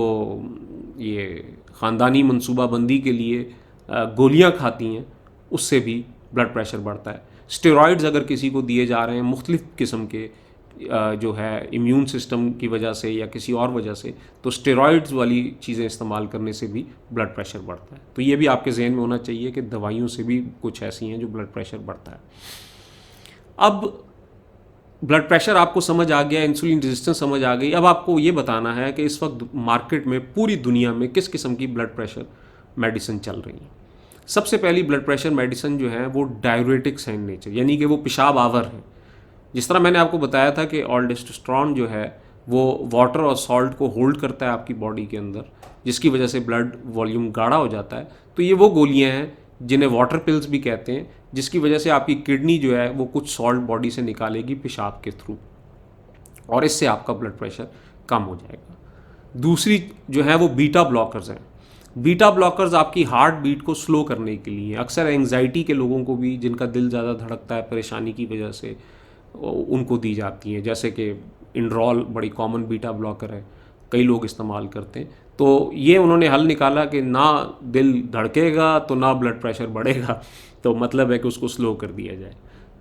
ये ख़ानदानी मनसूबाबंदी के लिए गोलियाँ खाती हैं, उससे भी ब्लड प्रेशर बढ़ता है। स्टेरॉइड्स अगर किसी को दिए जा रहे हैं मुख्तलिफ किस्म के जो है इम्यून सिस्टम की वजह से या किसी और वजह से, तो स्टेरॉइड्स वाली चीज़ें इस्तेमाल करने से भी ब्लड प्रेशर बढ़ता है। तो ये भी आपके जहन में होना चाहिए कि दवाइयों से भी कुछ ऐसी हैं जो ब्लड प्रेशर बढ़ता है। अब ब्लड प्रेशर आपको समझ आ गया, इंसुलिन रेजिस्टेंस समझ आ गई। अब आपको ये बताना है कि इस वक्त मार्केट में पूरी दुनिया में किस किस्म की ब्लड प्रेशर मेडिसिन चल रही है। सबसे पहली ब्लड प्रेशर मेडिसिन जो है वो डाययूरेटिक्स हैं इन नेचर, यानी कि वो पेशाब आवर हैं। जिस तरह मैंने आपको बताया था कि ऑल्डोस्टेरोन जो है वो वाटर और सॉल्ट को होल्ड करता है आपकी बॉडी के अंदर, जिसकी वजह से ब्लड वॉल्यूम गाढ़ा हो जाता है। तो ये वो गोलियां हैं जिन्हें वाटर पिल्स भी कहते हैं, जिसकी वजह से आपकी किडनी जो है वो कुछ सॉल्ट बॉडी से निकालेगी पेशाब के थ्रू, और इससे आपका ब्लड प्रेशर कम हो जाएगा। दूसरी जो है वो बीटा ब्लॉकर्स हैं। बीटा ब्लॉकर्स आपकी हार्ट बीट को स्लो करने के लिए, अक्सर एंग्जाइटी के लोगों को भी, जिनका दिल ज़्यादा धड़कता है परेशानी की वजह से, उनको दी जाती हैं। जैसे कि इंड्रॉल बड़ी कॉमन बीटा ब्लॉकर है, कई लोग इस्तेमाल करते हैं। तो ये उन्होंने हल निकाला कि ना दिल धड़केगा तो ना ब्लड प्रेशर बढ़ेगा, तो मतलब है कि उसको स्लो कर दिया जाए।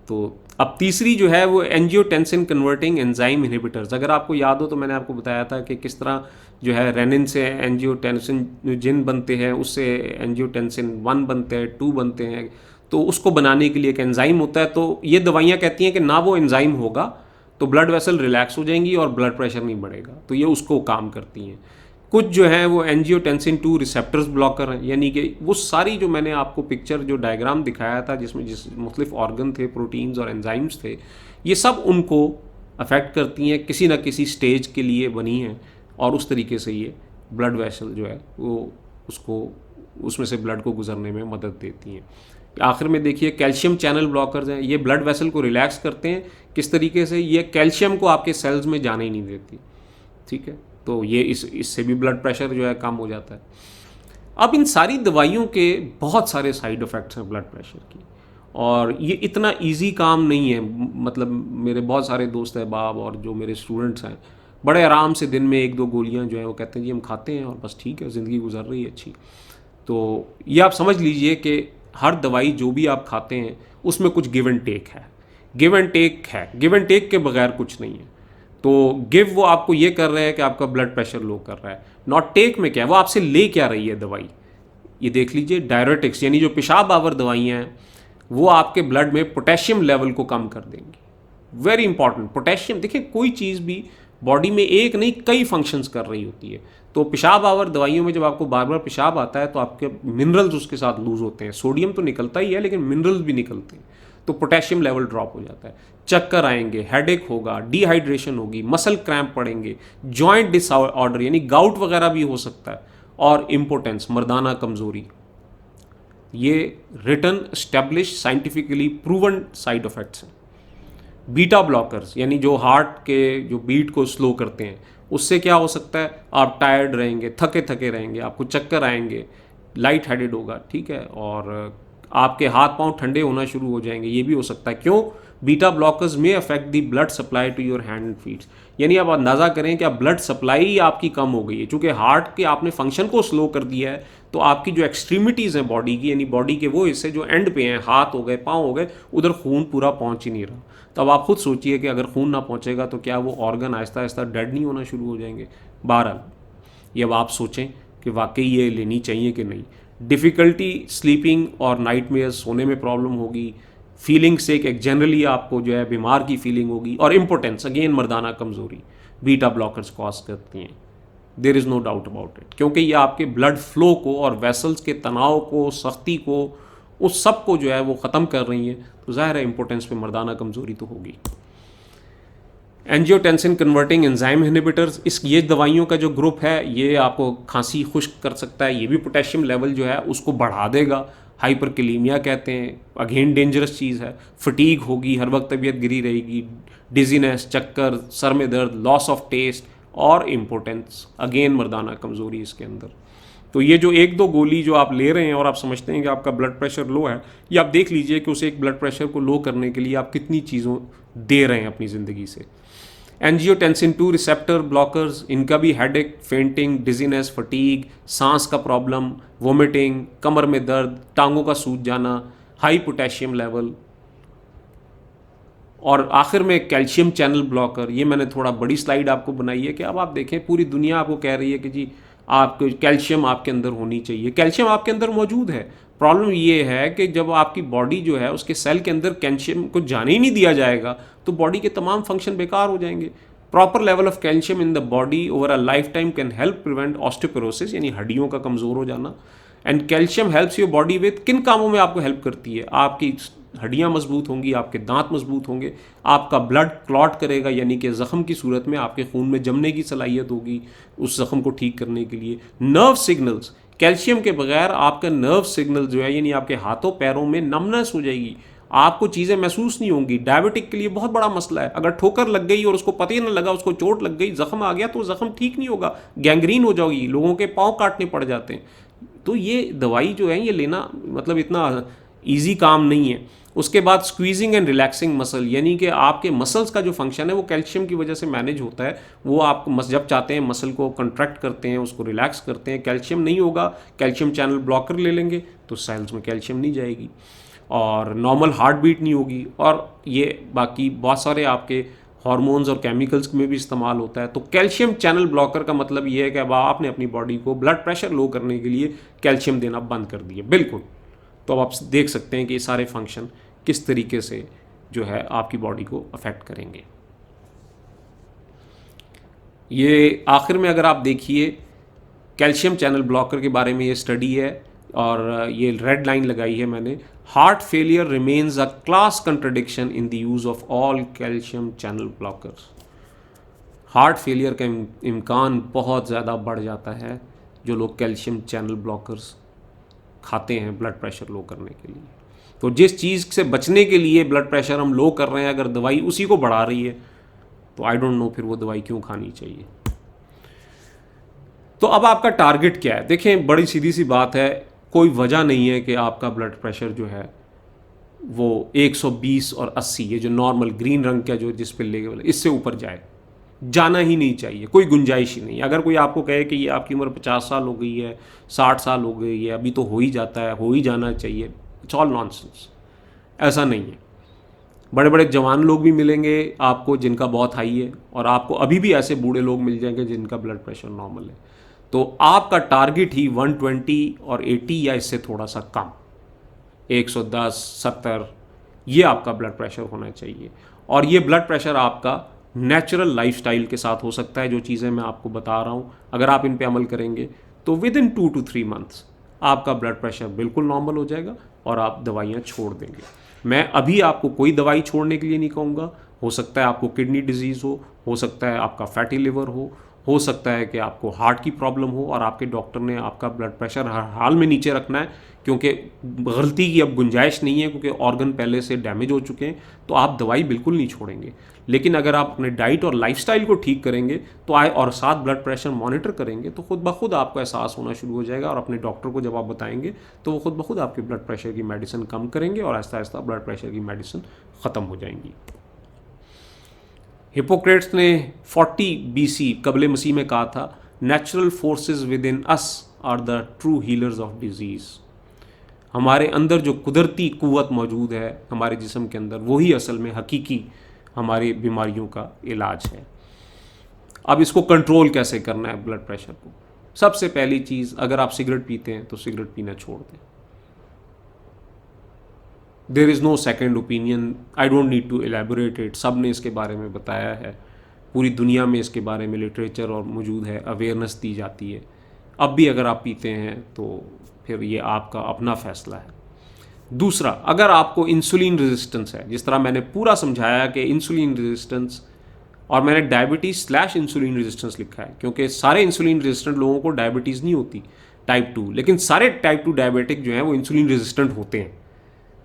तो अब तीसरी जो है वो एंजियोटेंसिन कन्वर्टिंग एंजाइम इनहिबिटर्स। अगर आपको याद हो तो मैंने आपको बताया था कि किस तरह जो है रेनिन से एंजियोटेंसिन जिन बनते हैं, उससे एंजियोटेंसिन 1 बनते हैं, 2 बनते हैं। तो उसको बनाने के लिए एक एंजाइम होता है। तो ये दवाइयाँ कहती हैं कि ना वो एंजाइम होगा तो ब्लड वेसल रिलैक्स हो जाएंगी और ब्लड प्रेशर नहीं बढ़ेगा, तो ये उसको काम करती हैं। कुछ जो है वो एंजियोटेंसिन 2 रिसेप्टर्स ब्लॉकर हैं, यानी कि वो सारी जो मैंने आपको पिक्चर जो डायग्राम दिखाया था जिसमें मुख्तलिफ ऑर्गन थे, प्रोटीन्स और एंजाइम्स थे, ये सब उनको अफेक्ट करती हैं, किसी ना किसी स्टेज के लिए बनी हैं और उस तरीके से ये ब्लड वेसल जो है वो उसको उसमें से ब्लड को गुजरने में मदद देती हैं। आखिर में देखिए कैल्शियम चैनल ब्लॉकर्स हैं, ये ब्लड वेसल को रिलैक्स करते हैं। किस तरीके से? ये कैल्शियम को आपके सेल्स में जाने ही नहीं देती, ठीक है। तो ये इससे भी ब्लड प्रेशर जो है कम हो जाता है। अब इन सारी दवाइयों के बहुत सारे साइड इफ़ेक्ट्स हैं ब्लड प्रेशर की, और ये इतना इजी काम नहीं है। मतलब मेरे बहुत सारे दोस्त अहबाब और जो मेरे स्टूडेंट्स हैं, बड़े आराम से दिन में 1-2 गोलियां जो है वो कहते हैं जी हम खाते हैं और बस ठीक है, ज़िंदगी गुजर रही है अच्छी। तो ये आप समझ लीजिए कि हर दवाई जो भी आप खाते हैं उसमें कुछ गिव एंड टेक है, गिव एंड टेक है, गिव एंड टेक के बगैर कुछ नहीं है। तो गिव वो आपको ये कर रहे हैं कि आपका ब्लड प्रेशर लो कर रहा है, नॉट टेक में क्या है, वो आपसे ले क्या रही है दवाई। ये देख लीजिए डायरेटिक्स यानी जो पेशाब आवर दवाइयाँ हैं वो आपके ब्लड में पोटेशियम लेवल को कम कर देंगी। Very important, potassium. देखिए कोई चीज़ भी बॉडी में एक नहीं कई फंक्शंस कर रही होती है। तो पेशाब आवर दवाइयों में जब आपको बार बार पेशाब आता है तो आपके मिनरल्स उसके साथ लूज होते हैं। सोडियम तो निकलता ही है लेकिन मिनरल्स भी निकलते हैं, तो पोटेशियम लेवल ड्रॉप हो जाता है, चक्कर आएंगे, हेडेक होगा, डिहाइड्रेशन होगी, मसल क्रैम्प पड़ेंगे, जॉइंट डिसऑर्डर यानी गाउट वगैरह भी हो सकता है, और इम्पोर्टेंस मर्दाना कमज़ोरी। ये written establish scientifically proven side effects हैं। बीटा ब्लॉकर्स यानी जो हार्ट के जो बीट को स्लो करते हैं, उससे क्या हो सकता है, आप टायर्ड रहेंगे, थके थके रहेंगे, आपको चक्कर आएंगे, लाइट हेडेड होगा, ठीक है, और आपके हाथ पांव ठंडे होना शुरू हो जाएंगे। ये भी हो सकता है। क्यों? बीटा ब्लॉकर्स में affect the blood supply to your hand and feet. यानी आप अंदाज़ा करें कि अब ब्लड सप्लाई आपकी कम हो गई है, चूँकि हार्ट के आपने फंक्शन को स्लो कर दिया है, तो आपकी जो एक्सट्रीमिटीज़ हैं बॉडी की, यानी बॉडी के वो हिस्से जो एंड पे हैं, हाथ हो गए, पाँव हो गए, उधर खून पूरा पहुँच ही नहीं रहा। तो अब आप खुद सोचिए कि अगर खून ना पहुँचेगा तो क्या वो ऑर्गन आहिस्ता आहिस्ता डेड नहीं होना शुरू हो जाएंगे। बहरहाल ये अब आप सोचें कि वाकई ये लेनी चाहिए कि नहीं। डिफ़िकल्टी स्लीपिंग और नाइटमेयर, सोने में प्रॉब्लम होगी, फीलिंग से एक जनरली आपको जो है बीमार की फीलिंग होगी, और इम्पोर्टेंस अगेन मर्दाना कमज़ोरी बीटा ब्लॉकर्स कॉज करती हैं। There is no doubt about it, क्योंकि ये आपके ब्लड फ्लो को और वेसल्स के तनाव को, सख्ती को, उस सब को जो है वो ख़त्म कर रही हैं। तो ज़ाहिर है इम्पोर्टेंस पे मर्दाना कमज़ोरी तो होगी। एंजियोटेंसिन कन्वर्टिंग एंजाइम इनहिबिटर्स, ये दवाइयों का जो ग्रुप है ये आपको खांसी खुश्क कर सकता है, ये भी पोटेशियम लेवल जो है उसको बढ़ा देगा। हाइपरकैलीमिया कहते हैं, अगेन डेंजरस चीज़ है। फटीग होगी, हर वक्त तबीयत गिरी रहेगी, डिजीनेस, चक्कर, सर में दर्द, लॉस ऑफ टेस्ट और इम्पोर्टेंस, अगेन मर्दाना कमज़ोरी इसके अंदर। तो ये जो 1-2 गोली जो आप ले रहे हैं और आप समझते हैं कि आपका ब्लड प्रेशर लो है, ये आप देख लीजिए कि उस एक ब्लड प्रेशर को लो करने के लिए आप कितनी चीज़ों दे रहे हैं अपनी ज़िंदगी से। एंजियोटेंसिन 2 रिसेप्टर ब्लॉकर्स, इनका भी हेडेक, फेंटिंग, डिजीनेस, फटीग, सांस का प्रॉब्लम, वोमिटिंग, कमर में दर्द, टांगों का सूज जाना, हाई पोटेशियम लेवल, और आखिर में कैल्शियम चैनल ब्लॉकर। ये मैंने थोड़ा बड़ी स्लाइड आपको बनाई है कि अब आप देखें पूरी दुनिया आपको कह रही है कि जी आपको कैल्शियम आपके अंदर होनी चाहिए। कैल्शियम आपके अंदर मौजूद है। प्रॉब्लम ये है कि जब आपकी बॉडी जो है उसके सेल के अंदर कैल्शियम को जाने ही नहीं दिया जाएगा तो बॉडी के तमाम फंक्शन बेकार हो जाएंगे। Proper level of calcium in the body over a life time can help prevent osteoporosis यानी हड्डियों का कमज़ोर हो जाना। And calcium helps your body with, किन कामों में आपको हेल्प करती है? आपकी हड्डियां मजबूत होंगी, आपके दांत मजबूत होंगे, आपका ब्लड क्लॉट करेगा यानी कि ज़ख़म की सूरत में आपके खून में जमने की सलाहियत होगी उस ज़ख़म को ठीक करने के लिए। नर्व सिग्नल्स, कैल्शियम के बगैर आपका नर्व सिग्नल जो है यानी आपके हाथों पैरों में नमनेस हो जाएगी, आपको चीज़ें महसूस नहीं होंगी। डायबिटिक के लिए बहुत बड़ा मसला है, अगर ठोकर लग गई और उसको पता ही ना लगा, उसको चोट लग गई, ज़ख़म आ गया तो ज़ख़म ठीक नहीं होगा, गैंग्रीन हो जाएगी, लोगों के पाँव काटने पड़ जाते हैं। तो ये दवाई जो है ये लेना मतलब इतना इजी काम नहीं है। उसके बाद स्क्वीजिंग एंड रिलैक्सिंग मसल, यानी कि आपके मसल्स का जो फंक्शन है वो कैल्शियम की वजह से मैनेज होता है। वो आप जब चाहते हैं मसल को कंट्रैक्ट करते हैं, उसको रिलैक्स करते हैं। कैल्शियम नहीं होगा, कैल्शियम चैनल ब्लॉकर ले लेंगे तो सेल्स में कैल्शियम नहीं जाएगी और नॉर्मल हार्ट बीट नहीं होगी, और ये बाकी बहुत सारे आपके हार्मोन्स और केमिकल्स में भी इस्तेमाल होता है। तो कैल्शियम चैनल ब्लॉकर का मतलब ये है कि अब आपने अपनी बॉडी को ब्लड प्रेशर लो करने के लिए कैल्शियम देना बंद कर दिया, बिल्कुल। तो अब आप देख सकते हैं कि ये सारे फंक्शन किस तरीके से जो है आपकी बॉडी को अफेक्ट करेंगे। ये आखिर में अगर आप देखिए कैल्शियम चैनल ब्लॉकर के बारे में ये स्टडी है और ये रेड लाइन लगाई है मैंने, heart failure remains a class contradiction in the use of all calcium channel blockers. Heart failure का इम्कान बहुत ज़्यादा बढ़ जाता है जो लोग कैल्शियम चैनल ब्लॉकर्स खाते हैं ब्लड प्रेशर लो करने के लिए। तो जिस चीज़ से बचने के लिए ब्लड प्रेशर हम लो कर रहे हैं, अगर दवाई उसी को बढ़ा रही है तो आई डोंट नो फिर वो दवाई क्यों खानी चाहिए। तो अब आपका टारगेट क्या है? देखें, बड़ी सीधी सी बात है, कोई वजह नहीं है कि आपका ब्लड प्रेशर जो है वो 120 और 80, ये जो नॉर्मल ग्रीन रंग का जो जिस पे लेवल है, इससे ऊपर जाए। जाना ही नहीं चाहिए, कोई गुंजाइश ही नहीं। अगर कोई आपको कहे कि ये आपकी उम्र 50 साल हो गई है, 60 साल हो गई है, अभी तो हो ही जाता है, हो ही जाना चाहिए, इट्स ऑल नॉनसेंस। ऐसा नहीं है। बड़े बड़े जवान लोग भी मिलेंगे आपको जिनका बहुत हाई है, और आपको अभी भी ऐसे बूढ़े लोग मिल जाएंगे जिनका ब्लड प्रेशर नॉर्मल है। तो आपका टारगेट ही 120 और 80 या इससे थोड़ा सा कम, 110, 70, ये आपका ब्लड प्रेशर होना चाहिए। और ये ब्लड प्रेशर आपका नेचुरल लाइफस्टाइल के साथ हो सकता है। जो चीज़ें मैं आपको बता रहा हूँ, अगर आप इन पे अमल करेंगे तो विद इन 2 to 3 मंथ्स आपका ब्लड प्रेशर बिल्कुल नॉर्मल हो जाएगा और आप दवाइयाँ छोड़ देंगे। मैं अभी आपको कोई दवाई छोड़ने के लिए नहीं कहूँगा। हो सकता है आपको किडनी डिजीज़ हो सकता है आपका फैटी लिवर हो सकता है कि आपको हार्ट की प्रॉब्लम हो और आपके डॉक्टर ने आपका ब्लड प्रेशर हर हाल में नीचे रखना है, क्योंकि गलती की अब गुंजाइश नहीं है, क्योंकि ऑर्गन पहले से डैमेज हो चुके हैं। तो आप दवाई बिल्कुल नहीं छोड़ेंगे। लेकिन अगर आप अपने डाइट और लाइफस्टाइल को ठीक करेंगे तो और साथ ब्लड प्रेशर मॉनिटर करेंगे तो खुद ब खुद आपको एहसास होना शुरू हो जाएगा। और अपने डॉक्टर को जब आप बताएंगे तो वो खुद ब खुद आपके ब्लड प्रेशर की मेडिसिन कम करेंगे और आहिस्ता आहिस्ता ब्लड प्रेशर की मेडिसिन ख़त्म हो जाएंगी। हिपोक्रेट्स ने 40 BC कबले मसीह में कहा था, natural forces within us are the true healers of disease. हमारे अंदर जो कुदरती कुव्वत मौजूद है हमारे जिस्म के अंदर, वही असल में हकीकी हमारी बीमारियों का इलाज है। अब इसको कंट्रोल कैसे करना है ब्लड प्रेशर को? सबसे पहली चीज़, अगर आप सिगरेट पीते हैं तो सिगरेट पीना छोड़ दें। There is no second opinion, I don't need to elaborate it. सब ने इसके बारे में बताया है, पूरी दुनिया में इसके बारे में लिटरेचर और मौजूद है, अवेयरनेस दी जाती है। अब भी अगर आप पीते हैं तो फिर ये आपका अपना फ़ैसला है। दूसरा, अगर आपको इंसुलिन रेजिस्टेंस है, जिस तरह मैंने पूरा समझाया कि इंसुलिन रेजिस्टेंस, और मैंने डायबिटीज़/इंसुलिन रेजिस्टेंस लिखा है क्योंकि सारे इंसुलिन रेजिस्टेंट लोगों को डायबिटीज़ नहीं होती, टाइप 2, लेकिन सारे टाइप 2 डायबिटिक जो हैं वो इंसुलिन रेजिस्टेंट होते हैं।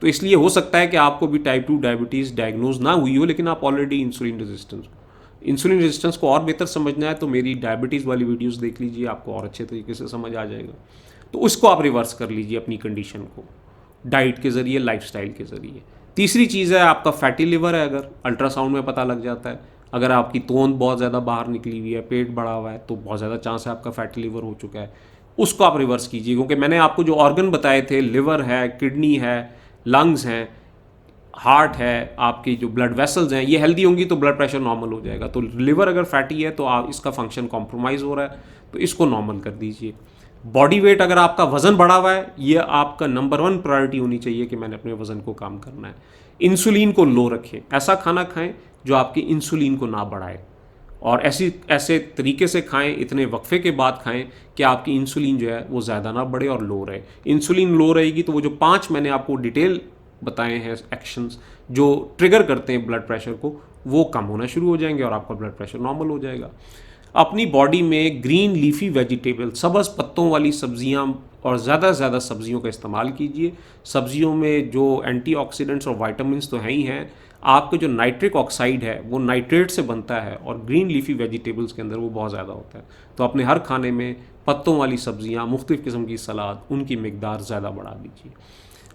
तो इसलिए हो सकता है कि आपको भी टाइप 2 डायबिटीज़ डायग्नोज ना हुई हो, लेकिन आप ऑलरेडी इंसुलिन रेजिस्टेंस हो। इंसुलिन रेजिस्टेंस को और बेहतर समझना है तो मेरी डायबिटीज़ वाली वीडियोस देख लीजिए, आपको और अच्छे तरीके से समझ आ जाएगा। तो उसको आप रिवर्स कर लीजिए अपनी कंडीशन को, डाइट के ज़रिए, लाइफस्टाइल के ज़रिए। तीसरी चीज़ है आपका फैटी लिवर है, अगर अल्ट्रासाउंड में पता लग जाता है, अगर आपकी तोंद बहुत ज़्यादा बाहर निकली हुई है, पेट बढ़ा हुआ है, तो बहुत ज़्यादा चांस है आपका फैटी लिवर हो चुका है। उसको आप रिवर्स कीजिए, क्योंकि मैंने आपको जो ऑर्गन बताए थे, लिवर है, किडनी है, लंग्स हैं, हार्ट है, आपकी जो ब्लड वेसल्स हैं, ये हेल्दी होंगी तो ब्लड प्रेशर नॉर्मल हो जाएगा। तो लिवर अगर फैटी है तो आप इसका फंक्शन कॉम्प्रोमाइज़ हो रहा है, तो इसको नॉर्मल कर दीजिए। बॉडी वेट, अगर आपका वज़न बढ़ा हुआ है, ये आपका नंबर 1 प्रायोरिटी होनी चाहिए कि मैंने अपने वज़न को कम करना है। इंसुलिन को लो रखें, ऐसा खाना खाएं जो आपकी इंसुलिन को ना बढ़ाए, और ऐसे तरीके से खाएं, इतने वक्फे के बाद खाएं कि आपकी इंसुलिन जो है वो ज़्यादा ना बढ़े और लो रहे। इंसुलिन लो रहेगी तो वो जो 5 मैंने आपको डिटेल बताए हैं एक्शंस जो ट्रिगर करते हैं ब्लड प्रेशर को, वो कम होना शुरू हो जाएंगे और आपका ब्लड प्रेशर नॉर्मल हो जाएगा। अपनी बॉडी में ग्रीन लीफी वेजिटेबल, सब्ज़ पत्तों वाली सब्जियां और ज़्यादा से ज़्यादा सब्जियों का इस्तेमाल कीजिए। सब्जियों में जो एंटीऑक्सीडेंट्स और विटामिन्स तो हैं ही हैं, आपका जो नाइट्रिक ऑक्साइड है वो नाइट्रेट से बनता है और ग्रीन लीफी वेजिटेबल्स के अंदर वो बहुत ज़्यादा होता है। तो अपने हर खाने में पत्तों वाली सब्जियाँ, मुख्तलिफ़ किस्म की सलाद, उनकी मिकदार ज़्यादा बढ़ा दीजिए।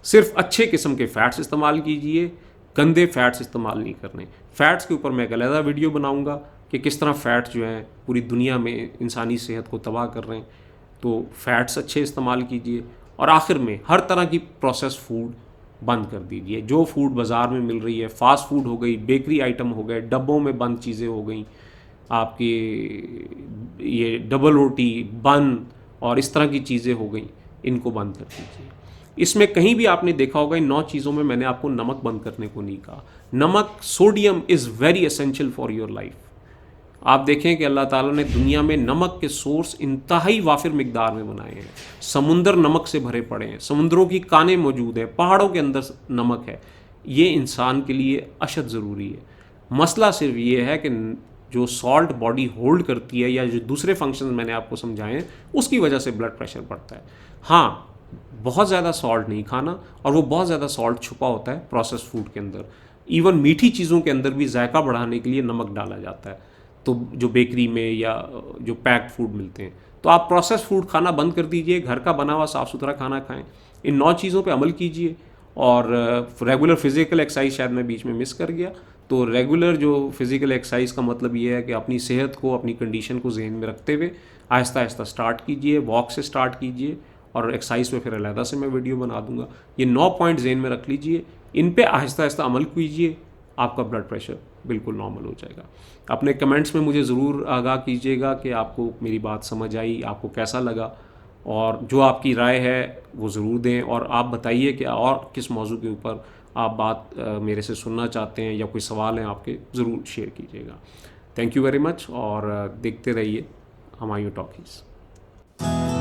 सिर्फ अच्छे किस्म के फ़ैट्स इस्तेमाल कीजिए, गंदे फ़ैट्स इस्तेमाल नहीं करने। फ़ैट्स के ऊपर मैं एक अलहदा वीडियो बनाऊंगा कि किस तरह फ़ैट्स जो हैं पूरी दुनिया में इंसानी सेहत को तबाह कर रहे हैं। तो फ़ैट्स अच्छे इस्तेमाल कीजिए। और आखिर में हर तरह की प्रोसेस फूड बंद कर दीजिए। जो फूड बाज़ार में मिल रही है, फ़ास्ट फूड हो गई, बेकरी आइटम हो गए, डब्बों में बंद चीज़ें हो गई, आपकी ये डबल रोटी, बन और इस तरह की चीज़ें हो गई, इनको बंद कर दीजिए। इसमें कहीं भी आपने देखा होगा इन 9 चीज़ों में मैंने आपको नमक बंद करने को नहीं कहा। नमक, sodium is very essential for your life. आप देखें कि अल्लाह ताला ने दुनिया में नमक के सोर्स इंतहाई वाफिर मिकदार में बनाए हैं। समुंदर नमक से भरे पड़े हैं, समुद्रों की कानें मौजूद हैं, पहाड़ों के अंदर नमक है। ये इंसान के लिए अशद ज़रूरी है। मसला सिर्फ ये है कि जो सॉल्ट बॉडी होल्ड करती है या जो दूसरे फंक्शन मैंने आपको समझाए हैं, उसकी वजह से ब्लड प्रेशर बढ़ता है। हाँ, बहुत ज़्यादा सॉल्ट नहीं खाना, और वो बहुत ज़्यादा सॉल्ट छुपा होता है प्रोसेस फूड के अंदर। इवन मीठी चीज़ों के अंदर भी जायका बढ़ाने के लिए नमक डाला जाता है, तो जो बेकरी में या जो पैक्ड फूड मिलते हैं। तो आप प्रोसेस फूड खाना बंद कर दीजिए, घर का बना हुआ साफ़ सुथरा खाना खाएं। इन 9 चीज़ों पे अमल कीजिए। और रेगुलर फिज़िकल एक्सरसाइज शायद मैं बीच में मिस कर गया, तो रेगुलर जो फिज़िकल एक्सरसाइज का मतलब ये है कि अपनी सेहत को, अपनी कंडीशन को जहन में रखते हुए आहिस्ता आहिस्ता स्टार्ट कीजिए। वॉक से स्टार्ट कीजिए, और एक्सरसाइज पे फिर अलहदा से मैं वीडियो बना दूंगा। ये 9 पॉइंट जहन में रख लीजिए, इन पे आहिस्ता आहिस्ता अमल कीजिए, आपका ब्लड प्रेशर बिल्कुल नॉर्मल हो जाएगा। अपने कमेंट्स में मुझे ज़रूर आगाह कीजिएगा कि आपको मेरी बात समझ आई, आपको कैसा लगा, और जो आपकी राय है वो ज़रूर दें। और आप बताइए कि और किस मौजू के ऊपर आप बात मेरे से सुनना चाहते हैं, या कोई सवाल हैं आपके, ज़रूर शेयर कीजिएगा। थैंक यू वेरी मच, और देखते रहिए हुमायूं टॉकीज़।